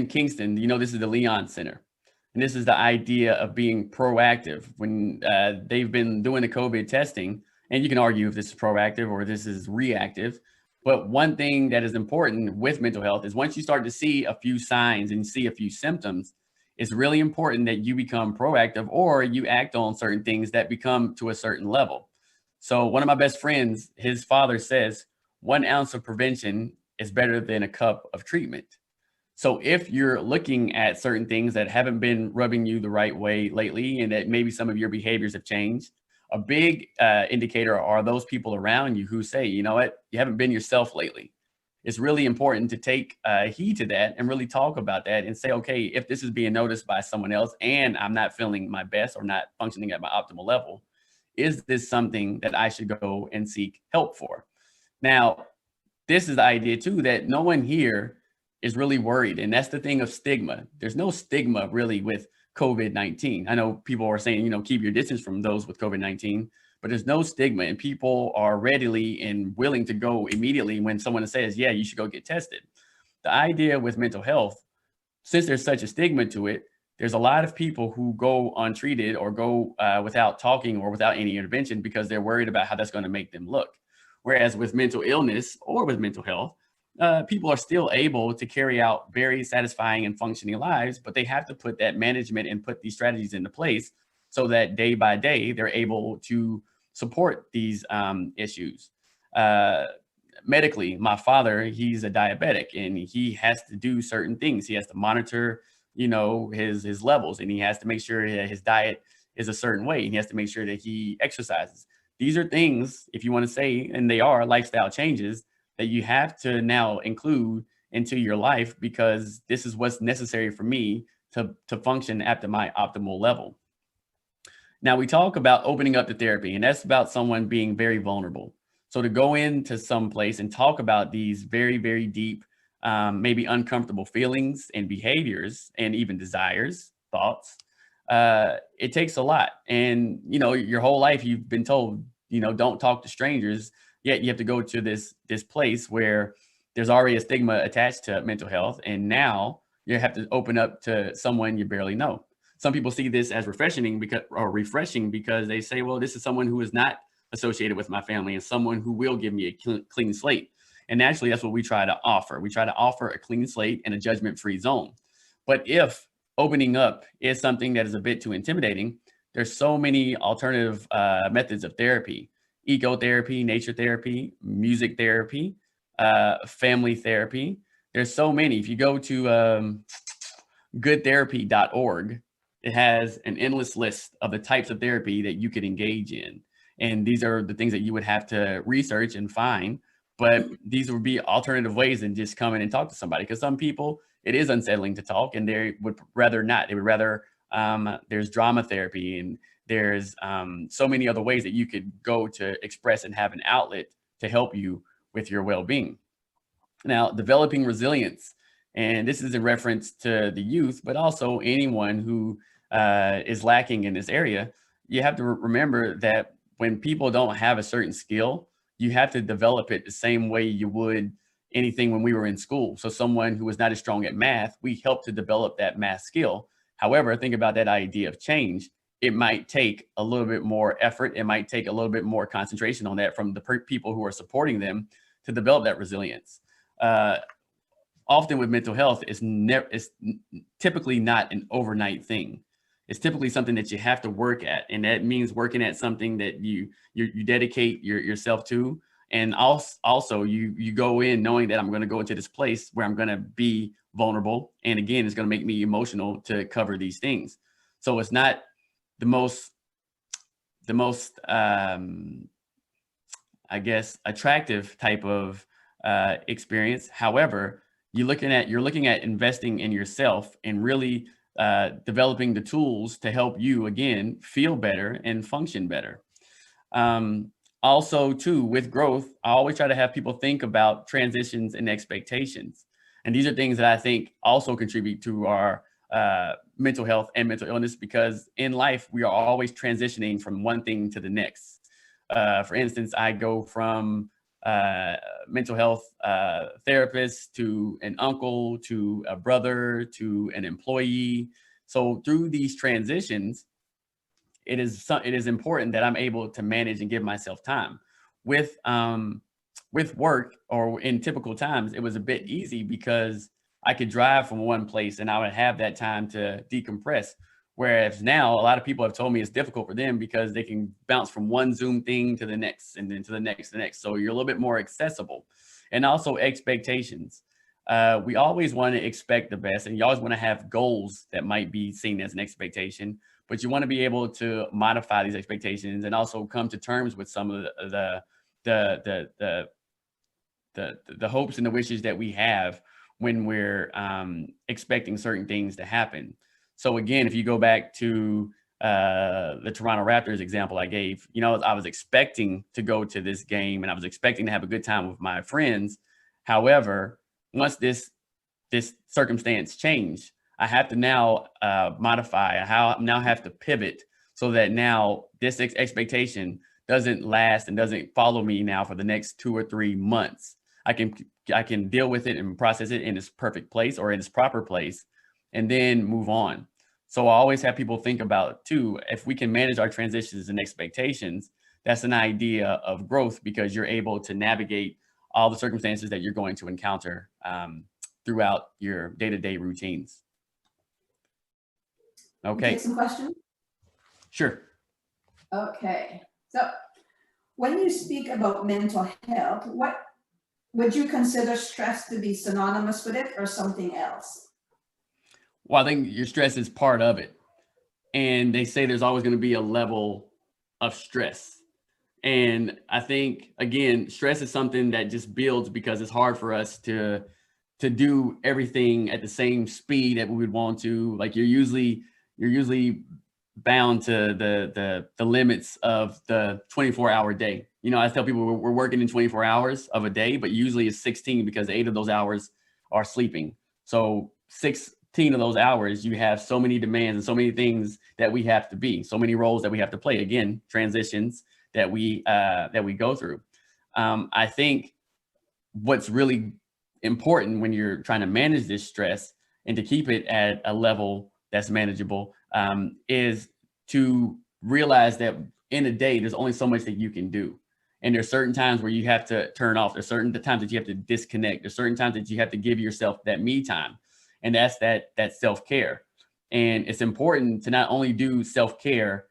Kingston, you know, this is the Leon Center. And this is the idea of being proactive. When they've been doing the COVID testing, and you can argue if this is proactive or this is reactive. But one thing that is important with mental health is once you start to see a few signs and see a few symptoms, it's really important that you become proactive or you act on certain things that become to a certain level. So one of my best friends, his father says, 1 ounce of prevention is better than a cup of treatment. So if you're looking at certain things that haven't been rubbing you the right way lately, and that maybe some of your behaviors have changed, a big indicator are those people around you who say, you know what, you haven't been yourself lately. It's really important to take heed to that and really talk about that and say, okay, if this is being noticed by someone else and I'm not feeling my best or not functioning at my optimal level, is this something that I should go and seek help for? Now, this is the idea too, that no one here is really worried. And that's the thing of stigma. There's no stigma really with COVID-19. I know people are saying, you know, keep your distance from those with COVID-19, but there's no stigma, and people are readily and willing to go immediately when someone says, yeah, you should go get tested. The idea with mental health, since there's such a stigma to it, there's a lot of people who go untreated or go without talking or without any intervention because they're worried about how that's going to make them look. Whereas with mental illness or with mental health, people are still able to carry out very satisfying and functioning lives, but they have to put that management and put these strategies into place so that day by day they're able to support these issues. Medically, my father, he's a diabetic, and he has to do certain things. He has to monitor, you know, his levels, and he has to make sure that his diet is a certain way, and he has to make sure that he exercises. These are things, if you want to say, and they are lifestyle changes that you have to now include into your life, because this is what's necessary for me to function at my optimal level. Now, we talk about opening up to therapy, and that's about someone being very vulnerable. So to go into some place and talk about these very, very deep, maybe uncomfortable feelings and behaviors and even desires, thoughts, it takes a lot. And, you know, your whole life you've been told, you know, don't talk to strangers, yet you have to go to this place where there's already a stigma attached to mental health. And now you have to open up to someone you barely know. Some people see this as refreshing because they say, well, this is someone who is not associated with my family and someone who will give me a clean slate. And naturally, that's what we try to offer. We try to offer a clean slate and a judgment-free zone. But if opening up is something that is a bit too intimidating, there's so many alternative methods of therapy: ecotherapy, nature therapy, music therapy, family therapy. There's so many. If you go to goodtherapy.org, it has an endless list of the types of therapy that you could engage in. And these are the things that you would have to research and find. But these would be alternative ways than just come in and talk to somebody. Because some people, it is unsettling to talk, and they would rather not. They would rather, there's drama therapy, and there's so many other ways that you could go to express and have an outlet to help you with your well-being. Now, developing resilience. And this is in reference to the youth, but also anyone who is lacking in this area. You have to remember that when people don't have a certain skill, you have to develop it the same way you would anything when we were in school. So someone who was not as strong at math, we help to develop that math skill. However, think about that idea of change. It might take a little bit more effort. It might take a little bit more concentration on that from the people who are supporting them to develop that resilience. Often with mental health, it's typically not an overnight thing. It's typically something that you have to work at, and that means working at something that you dedicate yourself to. And also you go in knowing that I'm going to go into this place where I'm going to be vulnerable, and again, it's going to make me emotional to cover these things. So it's not the most I guess attractive type of experience. However, you're looking at investing in yourself and really developing the tools to help you, again, feel better and function better. Also, too, with growth, I always try to have people think about transitions and expectations. And these are things that I think also contribute to our mental health and mental illness, because in life, we are always transitioning from one thing to the next. For instance, I go from mental health therapist to an uncle to a brother to an employee. So through these transitions, it is important that I'm able to manage and give myself time. With work, or in typical times, it was a bit easy because I could drive from one place and I would have that time to decompress. Whereas now, a lot of people have told me it's difficult for them because they can bounce from one Zoom thing to the next, and then to the next. So you're a little bit more accessible. And also expectations. We always want to expect the best, and you always want to have goals that might be seen as an expectation, but you want to be able to modify these expectations and also come to terms with some of the hopes and the wishes that we have when we're expecting certain things to happen. So again, if you go back to the Toronto Raptors example I gave, I was expecting to go to this game and I was expecting to have a good time with my friends. However, once this circumstance changed, I have to now modify, I now have to pivot so that now this expectation doesn't last and doesn't follow me now for the next 2 or 3 months. I can deal with it and process it in its perfect place or in its proper place and then move on. So I always have people think about too, if we can manage our transitions and expectations, that's an idea of growth because you're able to navigate all the circumstances that you're going to encounter throughout your day-to-day routines. Okay. Take some questions? Sure. Okay. So when you speak about mental health, what would you consider stress to be synonymous with it or something else? Well, I think your stress is part of it. And they say there's always going to be a level of stress. And I think, again, stress is something that just builds because it's hard for us to do everything at the same speed that we would want to. Like you're usually bound to the limits of the 24-hour day. You know, I tell people we're working in 24 hours of a day, but usually it's 16 because 8 of those hours are sleeping. So 16 of those hours, you have so many demands and so many things that we have to be, so many roles that we have to play. Again, transitions that we go through. I think what's really important when you're trying to manage this stress and to keep it at a level that's manageable is to realize that in a day, there's only so much that you can do. And there's certain times where you have to turn off. There's certain times that you have to disconnect. There's certain times that you have to give yourself that me time. And that's that self-care. And it's important to not only do self-care,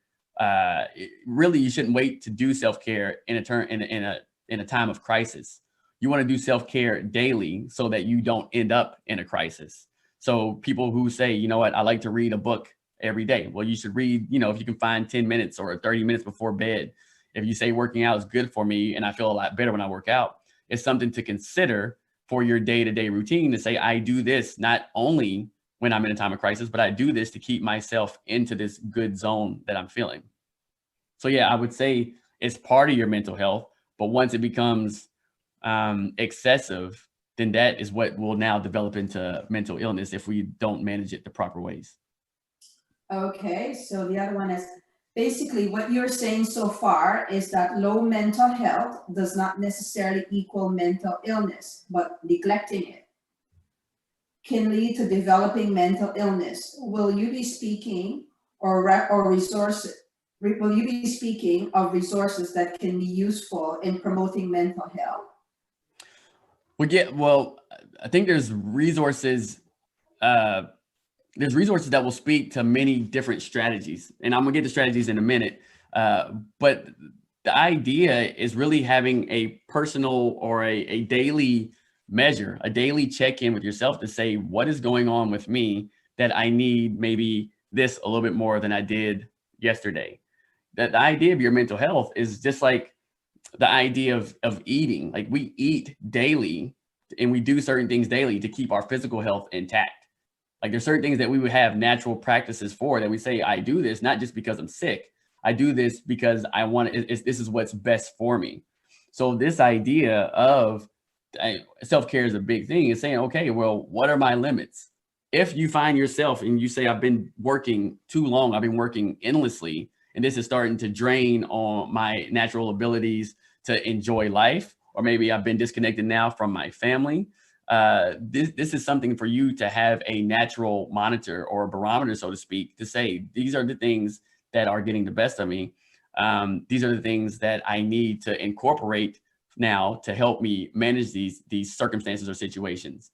really, you shouldn't wait to do self-care in a time of crisis. You want to do self-care daily so that you don't end up in a crisis. So people who say, you know what, I like to read a book every day. Well, you should read, you know, if you can find 10 minutes or 30 minutes before bed. If you say working out is good for me and I feel a lot better when I work out, it's something to consider for your day-to-day routine to say, I do this not only when I'm in a time of crisis, but I do this to keep myself into this good zone that I'm feeling. So yeah, I would say it's part of your mental health, but once it becomes excessive, then that is what will now develop into mental illness if we don't manage it the proper ways. Okay, so the other one is basically what you're saying so far is that low mental health does not necessarily equal mental illness, but neglecting it can lead to developing mental illness. Will you be speaking resources? Will you be speaking of resources that can be useful in promoting mental health? Well, I think there's resources that will speak to many different strategies, and I'm gonna get to strategies in a minute. But the idea is really having a personal or a daily measure, a daily check-in with yourself to say, what is going on with me that I need maybe this a little bit more than I did yesterday. That the idea of your mental health is just like the idea of eating. Like we eat daily and we do certain things daily to keep our physical health intact. Like there's certain things that we would have natural practices for that we say, I do this not just because I'm sick. I do this because I want this is what's best for me. So this idea of self-care is a big thing. It's saying, okay, well, what are my limits? If you find yourself and you say, I've been working too long, I've been working endlessly, and this is starting to drain on my natural abilities to enjoy life, or maybe I've been disconnected now from my family. This is something for you to have a natural monitor or a barometer, so to speak, to say, these are the things that are getting the best of me. These are the things that I need to incorporate now to help me manage these circumstances or situations.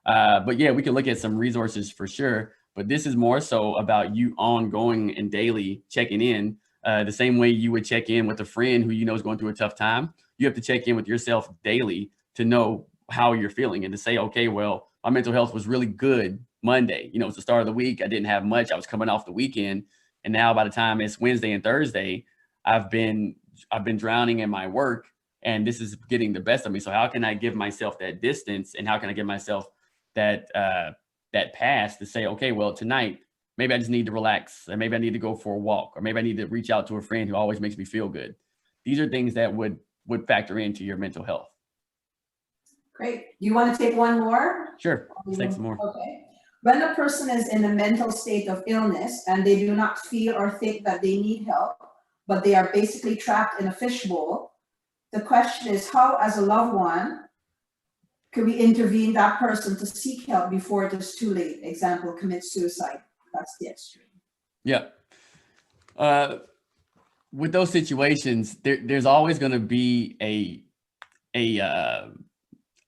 But yeah, we can look at some resources for sure, but this is more so about you ongoing and daily checking in, the same way you would check in with a friend who you know is going through a tough time. You have to check in with yourself daily to know how you're feeling and to say, okay, well, my mental health was really good Monday. You know, it's the start of the week. I didn't have much. I was coming off the weekend. And now by the time it's Wednesday and Thursday, I've been drowning in my work and this is getting the best of me. So how can I give myself that distance and how can I give myself that pass to say, okay, well, tonight, maybe I just need to relax and maybe I need to go for a walk or maybe I need to reach out to a friend who always makes me feel good. These are things that would factor into your mental health. Great. Do you want to take one more? Sure. Let's take some more. Okay. When a person is in a mental state of illness and they do not feel or think that they need help, but they are basically trapped in a fishbowl, the question is how, as a loved one, could we intervene that person to seek help before it is too late? Example, commit suicide. That's the extreme. Yeah. With those situations, there's always going to be a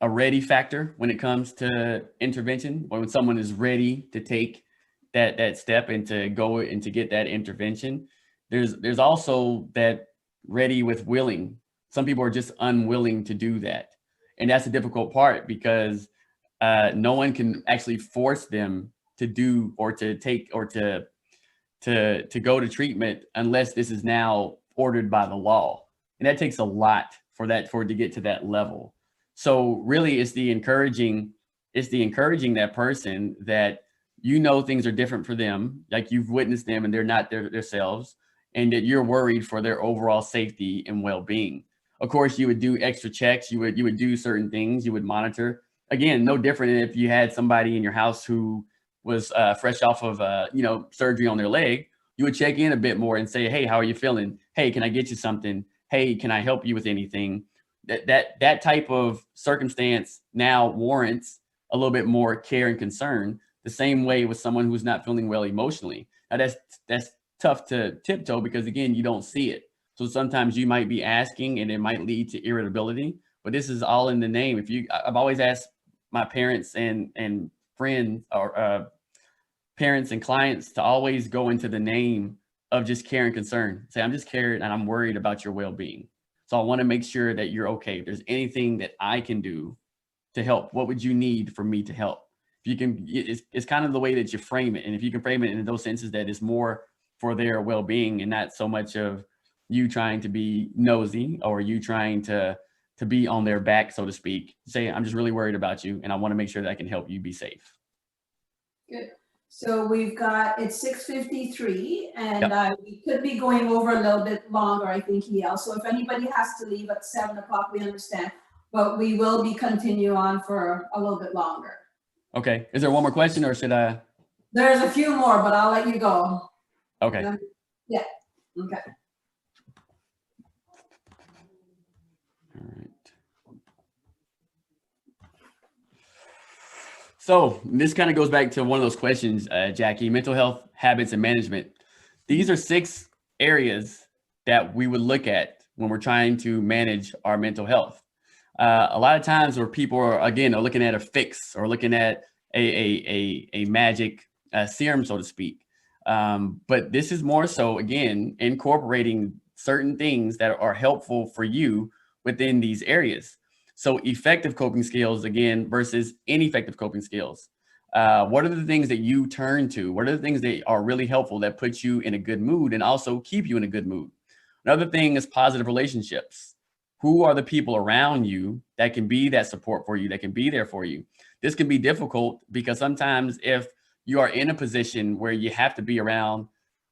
ready factor when it comes to intervention, or when someone is ready to take that step and to go and to get that intervention. There's also that ready with willing. Some people are just unwilling to do that. And that's a difficult part, because no one can actually force them to do or to take or to go to treatment unless this is now ordered by the law. And that takes a lot for it to get to that level. So really it's the encouraging that person that, things are different for them, like you've witnessed them and they're not themselves, and that you're worried for their overall safety and well-being. Of course, you would do extra checks, you would do certain things, you would monitor. Again, no different than if you had somebody in your house who was fresh off of surgery on their leg. You would check in a bit more and say, hey, how are you feeling? Hey, can I get you something? Hey, can I help you with anything? That type of circumstance now warrants a little bit more care and concern, the same way with someone who's not feeling well emotionally. Now that's tough to tiptoe, because again, you don't see it. So sometimes you might be asking and it might lead to irritability, but this is all in the name. I've always asked my parents and friends, or parents and clients, to always go into the name of just care and concern. Say, I'm just cared and I'm worried about your well-being. So I want to make sure that you're okay. If there's anything that I can do to help, what would you need for me to help? If you can, it's kind of the way that you frame it. And if you can frame it in those senses that it's more for their well-being and not so much of you trying to be nosy or you trying to be on their back, so to speak, say, I'm just really worried about you and I want to make sure that I can help you be safe. Good. So it's 6:53, and we could be going over a little bit longer, I think, So if anybody has to leave at 7 o'clock, we understand, but we will be continue on for a little bit longer. Okay. Is there one more question, or should I? There's a few more, but I'll let you go. Okay. Yeah. Okay. All right. So this kind of goes back to one of those questions, Jackie, mental health, habits, and management. These are 6 areas that we would look at when we're trying to manage our mental health. A lot of times where people are looking at a fix or looking at a magic serum, so to speak. But this is more so, again, incorporating certain things that are helpful for you within these areas. So effective coping skills, again, versus ineffective coping skills. What are the things that you turn to? What are the things that are really helpful that put you in a good mood and also keep you in a good mood? Another thing is positive relationships. Who are the people around you that can be that support for you, that can be there for you? This can be difficult because sometimes if you are in a position where you have to be around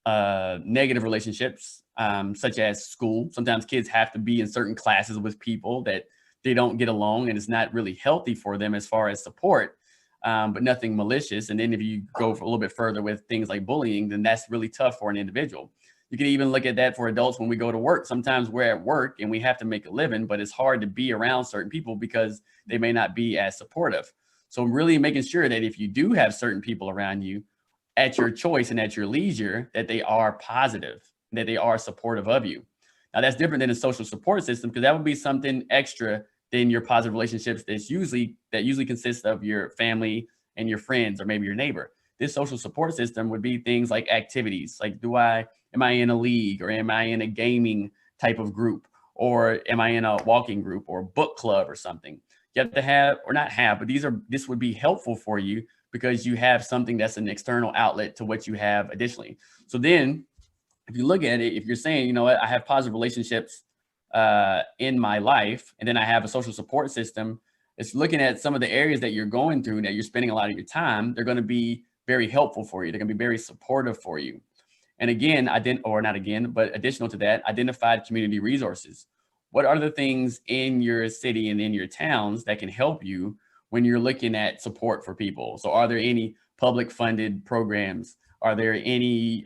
negative relationships, such as school, sometimes kids have to be in certain classes with people that they don't get along and it's not really healthy for them as far as support, but nothing malicious. And then if you go for a little bit further with things like bullying, then that's really tough for an individual. You can even look at that for adults when we go to work. Sometimes we're at work and we have to make a living, but it's hard to be around certain people because they may not be as supportive. So really making sure that if you do have certain people around you at your choice and at your leisure, that they are positive, that they are supportive of you. Now that's different than a social support system, because that would be something extra than your positive relationships that usually consists of your family and your friends or maybe your neighbor. This social support system would be things like activities, like am I in a league, or am I in a gaming type of group, or am I in a walking group or book club or something? You have to have, or not have, but this would be helpful for you because you have something that's an external outlet to what you have additionally. So then if you look at it, if you're saying, you know what, I have positive relationships in my life, and then I have a social support system, it's looking at some of the areas that you're going through, that you're spending a lot of your time, they're going to be very helpful for you. They're going to be very supportive for you. And again, additional to that, identified community resources. What are the things in your city and in your towns that can help you when you're looking at support for people? So are there any public funded programs? Are there any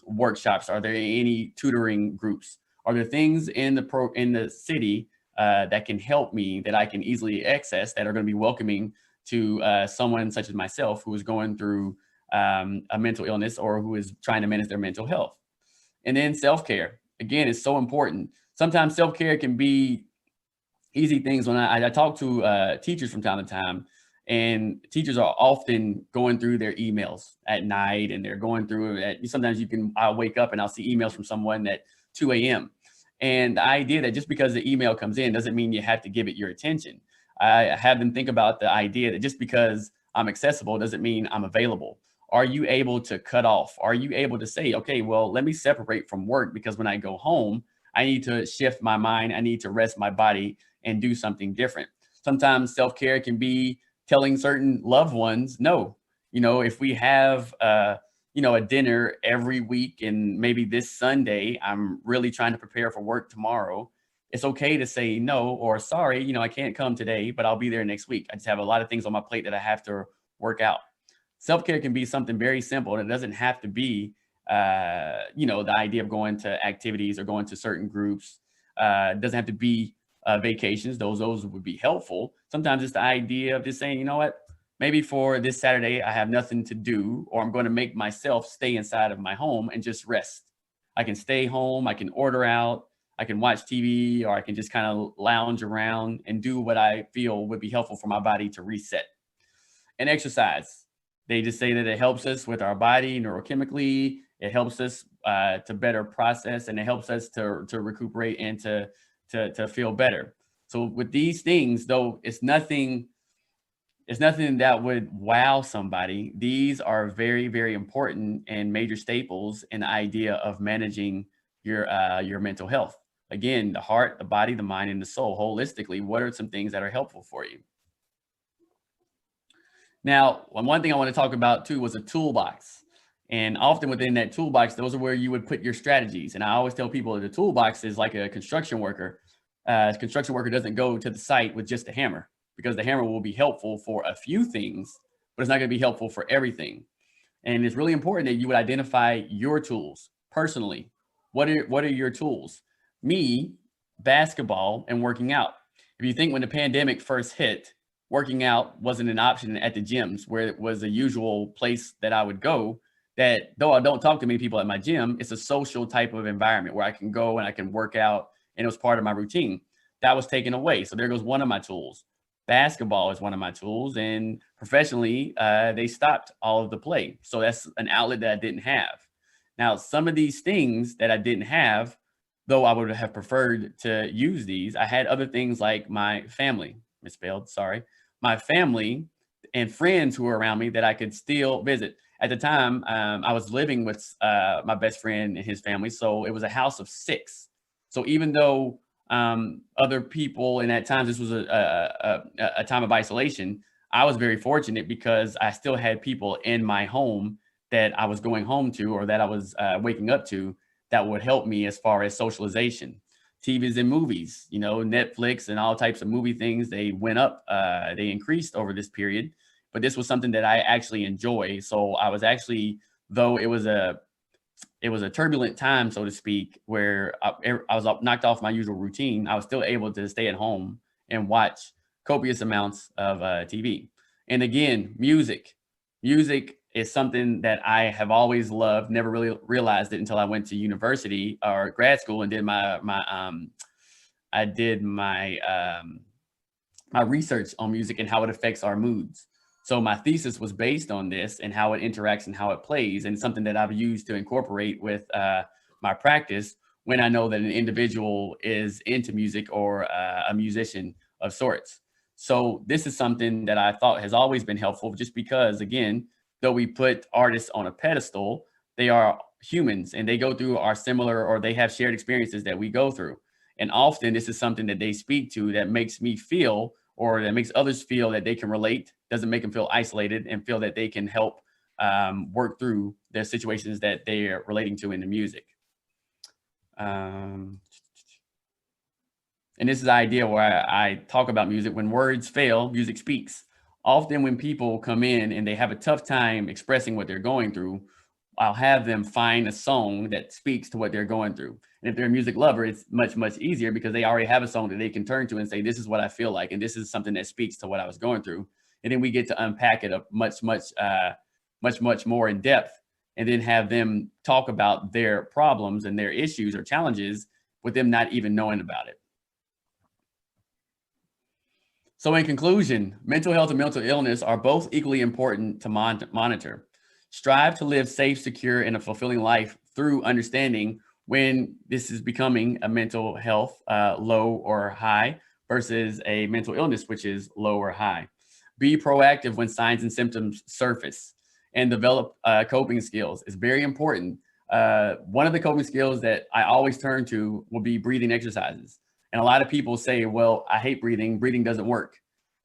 workshops? Are there any tutoring groups? Are there things in the city that can help me, that I can easily access, that are going to be welcoming to someone such as myself who is going through a mental illness or who is trying to manage their mental health? And then self-care, again, is so important. Sometimes self-care can be easy things. When I talk to teachers from time to time, and teachers are often going through their emails at night, and they're going through it. Sometimes I'll wake up and I'll see emails from someone at 2 a.m. And the idea that just because the email comes in doesn't mean you have to give it your attention. I have them think about the idea that just because I'm accessible doesn't mean I'm available. Are you able to cut off? Are you able to say, okay, well, let me separate from work, because when I go home, I need to shift my mind. I need to rest my body and do something different. Sometimes self-care can be telling certain loved ones no. If we have a dinner every week, and maybe this Sunday I'm really trying to prepare for work tomorrow, it's okay to say no, or sorry, I can't come today, but I'll be there next week. I just have a lot of things on my plate that I have to work out. Self-care can be something very simple, and it doesn't have to be the idea of going to activities or going to certain groups. It doesn't have to be vacations. Those would be helpful. Sometimes it's the idea of just saying, you know what, maybe for this Saturday I have nothing to do, or I'm going to make myself stay inside of my home and just rest. I can stay home, I can order out, I can watch TV, or I can just kind of lounge around and do what I feel would be helpful for my body to reset. And exercise, they just say that it helps us with our body neurochemically. It helps us to better process, and it helps us to recuperate and to feel better. So with these things, though, it's nothing that would wow somebody. These are very, very important and major staples in the idea of managing your mental health. Again, the heart, the body, the mind, and the soul, holistically, what are some things that are helpful for you? Now, one thing I want to talk about too was a toolbox. And often within that toolbox, those are where you would put your strategies. And I always tell people that the toolbox is like a construction worker. A construction worker doesn't go to the site with just a hammer, because the hammer will be helpful for a few things, but it's not going to be helpful for everything. And it's really important that you would identify your tools personally. What are your tools? Me, basketball and working out. If you think when the pandemic first hit, working out wasn't an option at the gyms, where it was a usual place that I would go, that though I don't talk to many people at my gym, it's a social type of environment where I can go and I can work out, and it was part of my routine. That was taken away. So there goes one of my tools. Basketball is one of my tools, and professionally, they stopped all of the play. So that's an outlet that I didn't have. Now, some of these things that I didn't have, though I would have preferred to use these, I had other things like my family, misspelled, sorry, my family and friends who were around me that I could still visit. At the time, I was living with my best friend and his family, so it was a house of 6. So even though other people, and at times this was a time of isolation, I was very fortunate because I still had people in my home that I was going home to, or that I was waking up to, that would help me as far as socialization. TVs and movies, Netflix and all types of movie things, they went up, they increased over this period, but this was something that I actually enjoy. So I was actually, though it was a turbulent time, so to speak, where I was knocked off my usual routine, I was still able to stay at home and watch copious amounts of TV. And again, music is something that I have always loved. Never really realized it until I went to university or grad school and did my research on music and how it affects our moods. So my thesis was based on this and how it interacts and how it plays, and something that I've used to incorporate with my practice when I know that an individual is into music or a musician of sorts. So this is something that I thought has always been helpful, just because, again, though we put artists on a pedestal, they are humans and they go through our similar, or they have shared experiences that we go through. And often this is something that they speak to that makes me feel, or that makes others feel, that they can relate, doesn't make them feel isolated, and feel that they can help work through their situations that they are relating to in the music. And this is the idea where I talk about music. When words fail, music speaks. often when people come in and they have a tough time expressing what they're going through, I'll have them find a song that speaks to what they're going through. And if they're a music lover, it's much, much easier because they already have a song that they can turn to and say, this is what I feel like. And this is something that speaks to what I was going through. And then we get to unpack it up much more in depth, and then have them talk about their problems and their issues or challenges with them not even knowing about it. So in conclusion, mental health and mental illness are both equally important to monitor. Strive to live safe, secure, and a fulfilling life through understanding when this is becoming a mental health low or high versus a mental illness, which is low or high. Be proactive when signs and symptoms surface, and develop coping skills. It's very important. One of the coping skills that I always turn to will be breathing exercises. And a lot of people say, well, I hate breathing. Breathing doesn't work.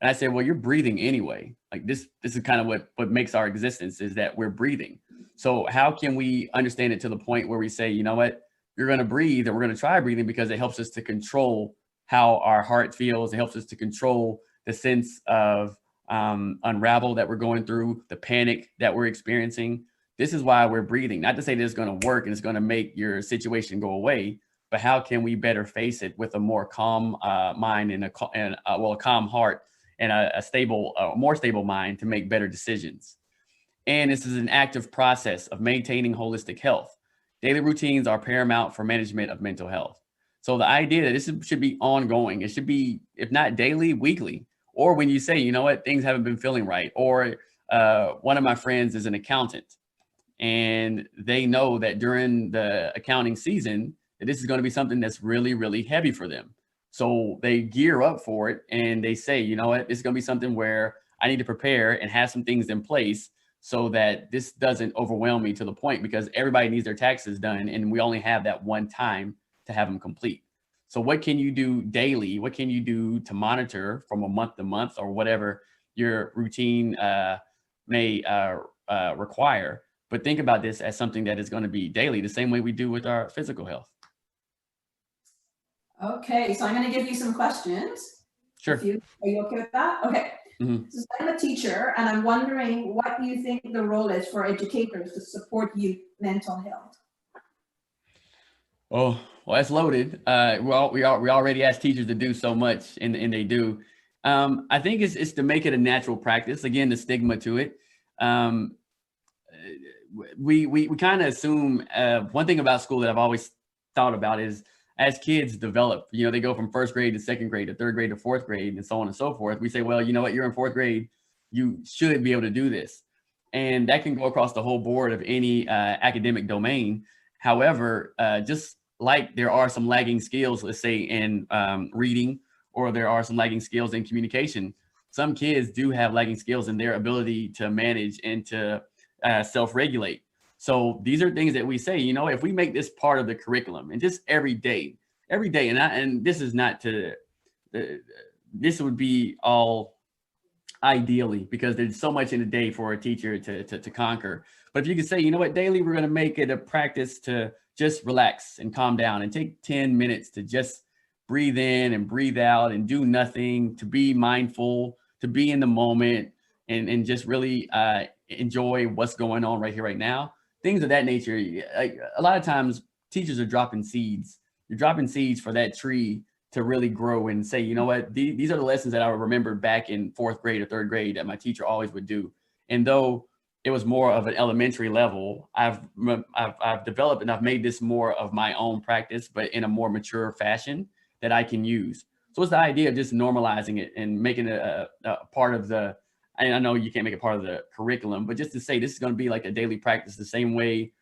And I say, well, you're breathing anyway. Like this is kind of what makes our existence, is that we're breathing. So how can we understand it to the point where we say, you know what, you're going to breathe, and we're going to try breathing because it helps us to control how our heart feels. It helps us to control the sense of unravel that we're going through, the panic that we're experiencing. This is why we're breathing. Not to say that it's going to work and it's going to make your situation go away, but how can we better face it with a more calm mind and a calm heart and a more stable mind to make better decisions. And this is an active process of maintaining holistic health. Daily routines are paramount for management of mental health. So the idea that this should be ongoing, it should be, if not daily, weekly. Or when you say, you know what, things haven't been feeling right. Or one of my friends is an accountant, and they know that during the accounting season, that this is going to be something that's really, really heavy for them. So they gear up for it, and they say, you know what, this is going to be something where I need to prepare and have some things in place so that this doesn't overwhelm me to the point, because everybody needs their taxes done, and we only have that one time to have them complete. So what can you do daily? What can you do to monitor from a month to month, or whatever your routine may require? But think about this as something that is going to be daily, the same way we do with our physical health. Okay, so I'm going to give you some questions. Sure. Are you okay with that? Okay. Mm-hmm. So I'm a teacher, and I'm wondering what you think the role is for educators to support youth mental health. Oh, well, that's loaded. We already ask teachers to do so much, and they do. I think it's to make it a natural practice. Again, the stigma to it. We kind of assume one thing about school that I've always thought about is, as kids develop, you know, they go from first grade to second grade to third grade to fourth grade and so on and so forth. We say, well, you know what, you're in fourth grade, you should be able to do this. And that can go across the whole board of any academic domain. However, just like there are some lagging skills, let's say in reading, or there are some lagging skills in communication, some kids do have lagging skills in their ability to manage and to self-regulate. So these are things that we say, you know, if we make this part of the curriculum, and just every day, and this is not to, this would be all ideally, because there's so much in a day for a teacher to conquer. But if you could say, you know what, daily, we're going to make it a practice to just relax and calm down and take 10 minutes to just breathe in and breathe out and do nothing, to be mindful, to be in the moment, and just really enjoy what's going on right here, right now. Things of that nature. Like, a lot of times teachers are dropping seeds. You're dropping seeds for that tree to really grow and say, you know what, these are the lessons that I remember back in fourth grade or third grade that my teacher always would do. And though it was more of an elementary level, I've developed and I've made this more of my own practice, but in a more mature fashion that I can use. So it's the idea of just normalizing it and making it a part of the, and I know you can't make it part of the curriculum, but just to say this is going to be like a daily practice, the same way,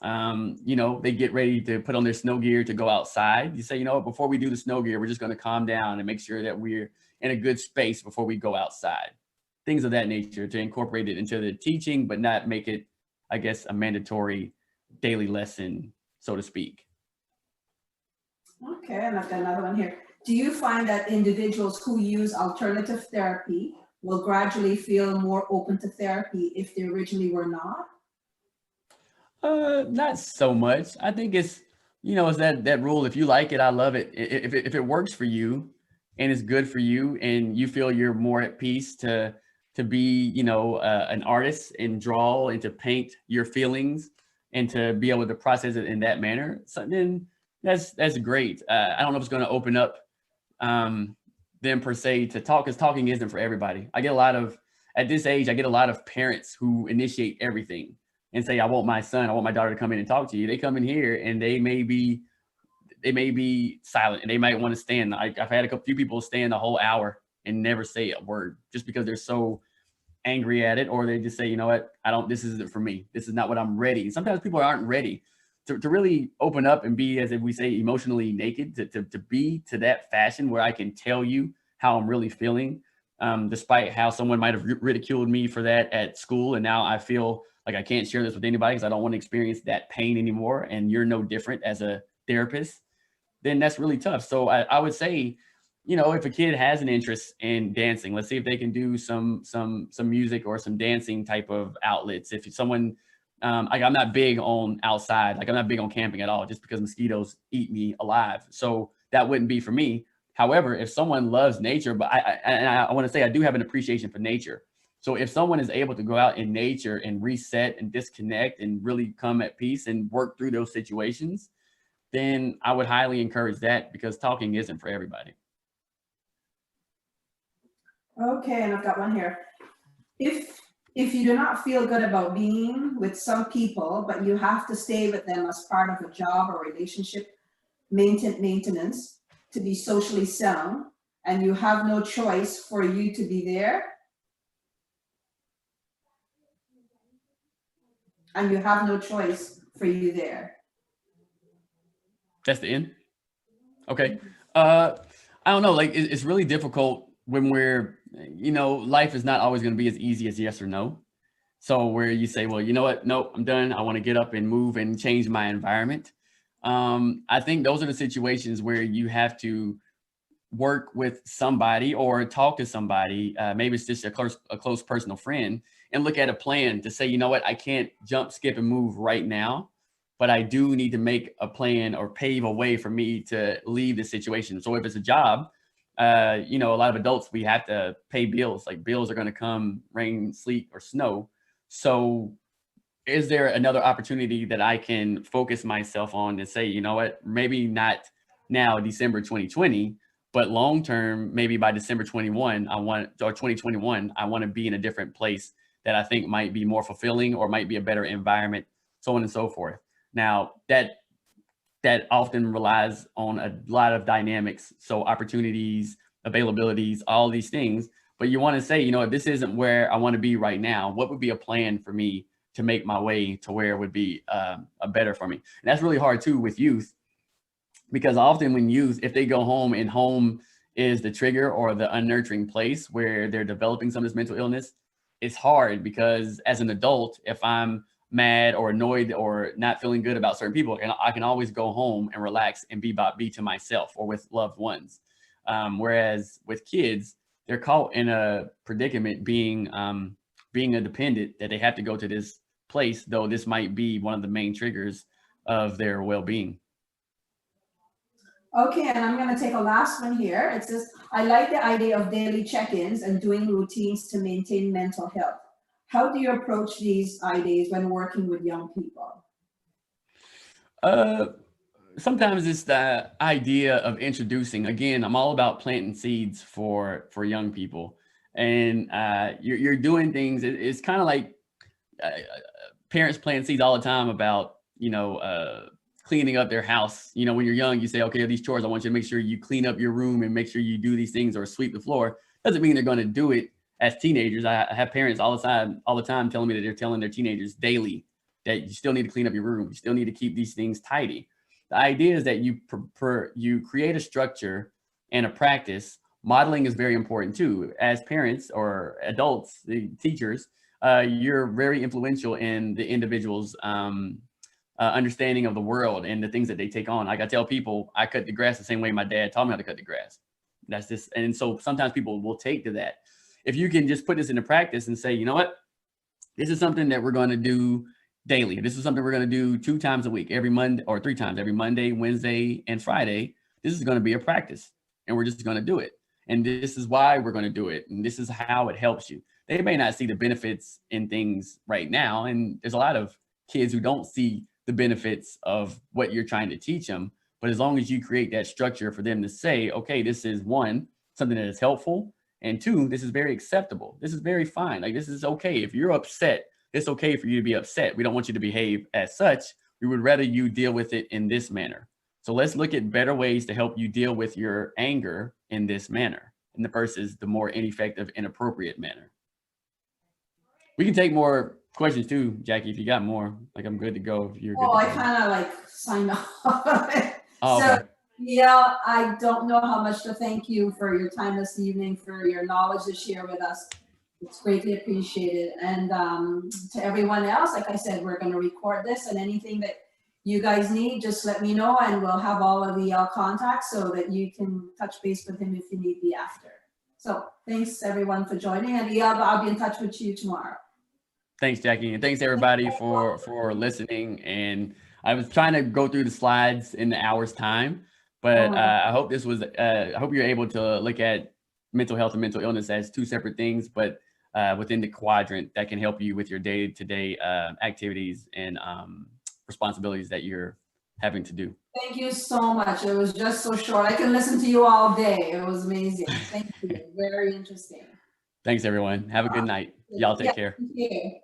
you know, they get ready to put on their snow gear to go outside. You say, you know, before we do the snow gear, we're just going to calm down and make sure that we're in a good space before we go outside. Things of that nature, to incorporate it into the teaching, but not make it, I guess, a mandatory daily lesson, so to speak. Okay, and I've got another one here. Do you find that individuals who use alternative therapy will gradually feel more open to therapy if they originally were not? Not so much. I think it's, you know, it's that rule. If you like it, I love it. If it works for you and it's good for you and you feel you're more at peace to to be, you know, an artist and draw and to paint your feelings and to be able to process it in that manner, so then that's great. I don't know if it's going to open up them per se to talk, because talking isn't for everybody. I get a lot of, at this age, I get a lot of parents who initiate everything and say, I want my son, I want my daughter to come in and talk to you. They come in here and they may be silent and they might want to stand. I've had few people stand the whole hour and never say a word just because they're so angry at it, or they just say, you know what, this isn't for me. This is not what I'm ready. Sometimes people aren't ready to really open up and be, as if we say, emotionally naked, to be to that fashion where I can tell you how I'm really feeling, despite how someone might have ridiculed me for that at school. And now I feel like I can't share this with anybody because I don't want to experience that pain anymore. And you're no different as a therapist. Then that's really tough. So I would say, you know, if a kid has an interest in dancing, let's see if they can do some music or some dancing type of outlets. If someone, like, I'm not big on outside, like I'm not big on camping at all, just because mosquitoes eat me alive. So that wouldn't be for me. However, if someone loves nature, but I want to say I do have an appreciation for nature. So if someone is able to go out in nature and reset and disconnect and really come at peace and work through those situations, then I would highly encourage that, because talking isn't for everybody. Okay, and I've got one here. If you do not feel good about being with some people, but you have to stay with them as part of a job or relationship maintenance to be socially sound, and you have no choice for you to be there, and you have no choice for you there. That's the end. Okay. I don't know. Like, it's really difficult when we're, you know, life is not always going to be as easy as yes or no. So where you say, well, you know what? No, I'm done. I want to get up and move and change my environment. I think those are the situations where you have to work with somebody or talk to somebody. Maybe it's just a close personal friend, and look at a plan to say, you know what? I can't jump, skip, and move right now, but I do need to make a plan or pave a way for me to leave the situation. So if it's a job, you know, a lot of adults, we have to pay bills. Like, bills are going to come rain, sleet, or snow. So is there another opportunity that I can focus myself on to say, you know what, maybe not now, December 2020, but long-term, maybe by December 21, or 2021, I want to be in a different place that I think might be more fulfilling or might be a better environment, so on and so forth. Now, that often relies on a lot of dynamics. So opportunities, availabilities, all these things. But you want to say, you know, if this isn't where I want to be right now, what would be a plan for me to make my way to where it would be a better for me? And that's really hard too with youth, because often when youth, if they go home and home is the trigger or the unnurturing place where they're developing some of this mental illness, it's hard, because as an adult, if I'm mad or annoyed or not feeling good about certain people, and I can always go home and relax and be to myself or with loved ones. Whereas with kids, they're caught in a predicament being a dependent, that they have to go to this place, though this might be one of the main triggers of their well-being. Okay, and I'm going to take a last one here. It says, I like the idea of daily check-ins and doing routines to maintain mental health. How do you approach these ideas when working with young people? Sometimes it's the idea of introducing. Again, I'm all about planting seeds for young people, and you're doing things. It's kind of like parents plant seeds all the time about, you know, cleaning up their house. You know, when you're young, you say, okay, these chores, I want you to make sure you clean up your room and make sure you do these things or sweep the floor. Doesn't mean they're going to do it as teenagers. I have parents all the time telling me that they're telling their teenagers daily that you still need to clean up your room. You still need to keep these things tidy. The idea is that you create a structure and a practice. Modeling is very important too. As parents or adults, the teachers, you're very influential in the individual's understanding of the world and the things that they take on. Like, I tell people, I cut the grass the same way my dad taught me how to cut the grass. That's just, and so sometimes people will take to that. If you can just put this into practice and say, you know what, this is something that we're going to do daily. This is something we're going to do 2 times a week, every Monday, or 3 times, every Monday, Wednesday, and Friday. This is going to be a practice, and we're just going to do it. And this is why we're going to do it. And this is how it helps you. they may not see the benefits in things right now. And there's a lot of kids who don't see the benefits of what you're trying to teach them. But as long as you create that structure for them to say, okay, this is one, something that is helpful, and two, this is very acceptable. This is very fine. Like, this is okay. If you're upset, it's okay for you to be upset. We don't want you to behave as such. We would rather you deal with it in this manner. So let's look at better ways to help you deal with your anger in this manner. And the first is the more ineffective, inappropriate manner. We can take more questions too, Jackie, if you got more. Like, I'm good to go if you're good. Oh, I kind of like signed off. Oh, So, okay. yeah, I don't know how much to thank you for your time this evening, for your knowledge to share with us. It's greatly appreciated. And to everyone else, like I said, we're going to record this, and anything that you guys need, just let me know, and we'll have all of the contacts so that you can touch base with him if you need be after. So thanks everyone for joining, and I'll be in touch with you tomorrow. Thanks, Jackie. And thanks everybody for listening. And I was trying to go through the slides in the hour's time, but I hope this was, I hope you're able to look at mental health and mental illness as two separate things, but within the quadrant that can help you with your day-to-day activities and responsibilities that you're having to do. Thank you so much. It was just so short. I can listen to you all day. It was amazing. Thank you. Very interesting. Thanks, everyone. Have a good night. Y'all take care. Thank you.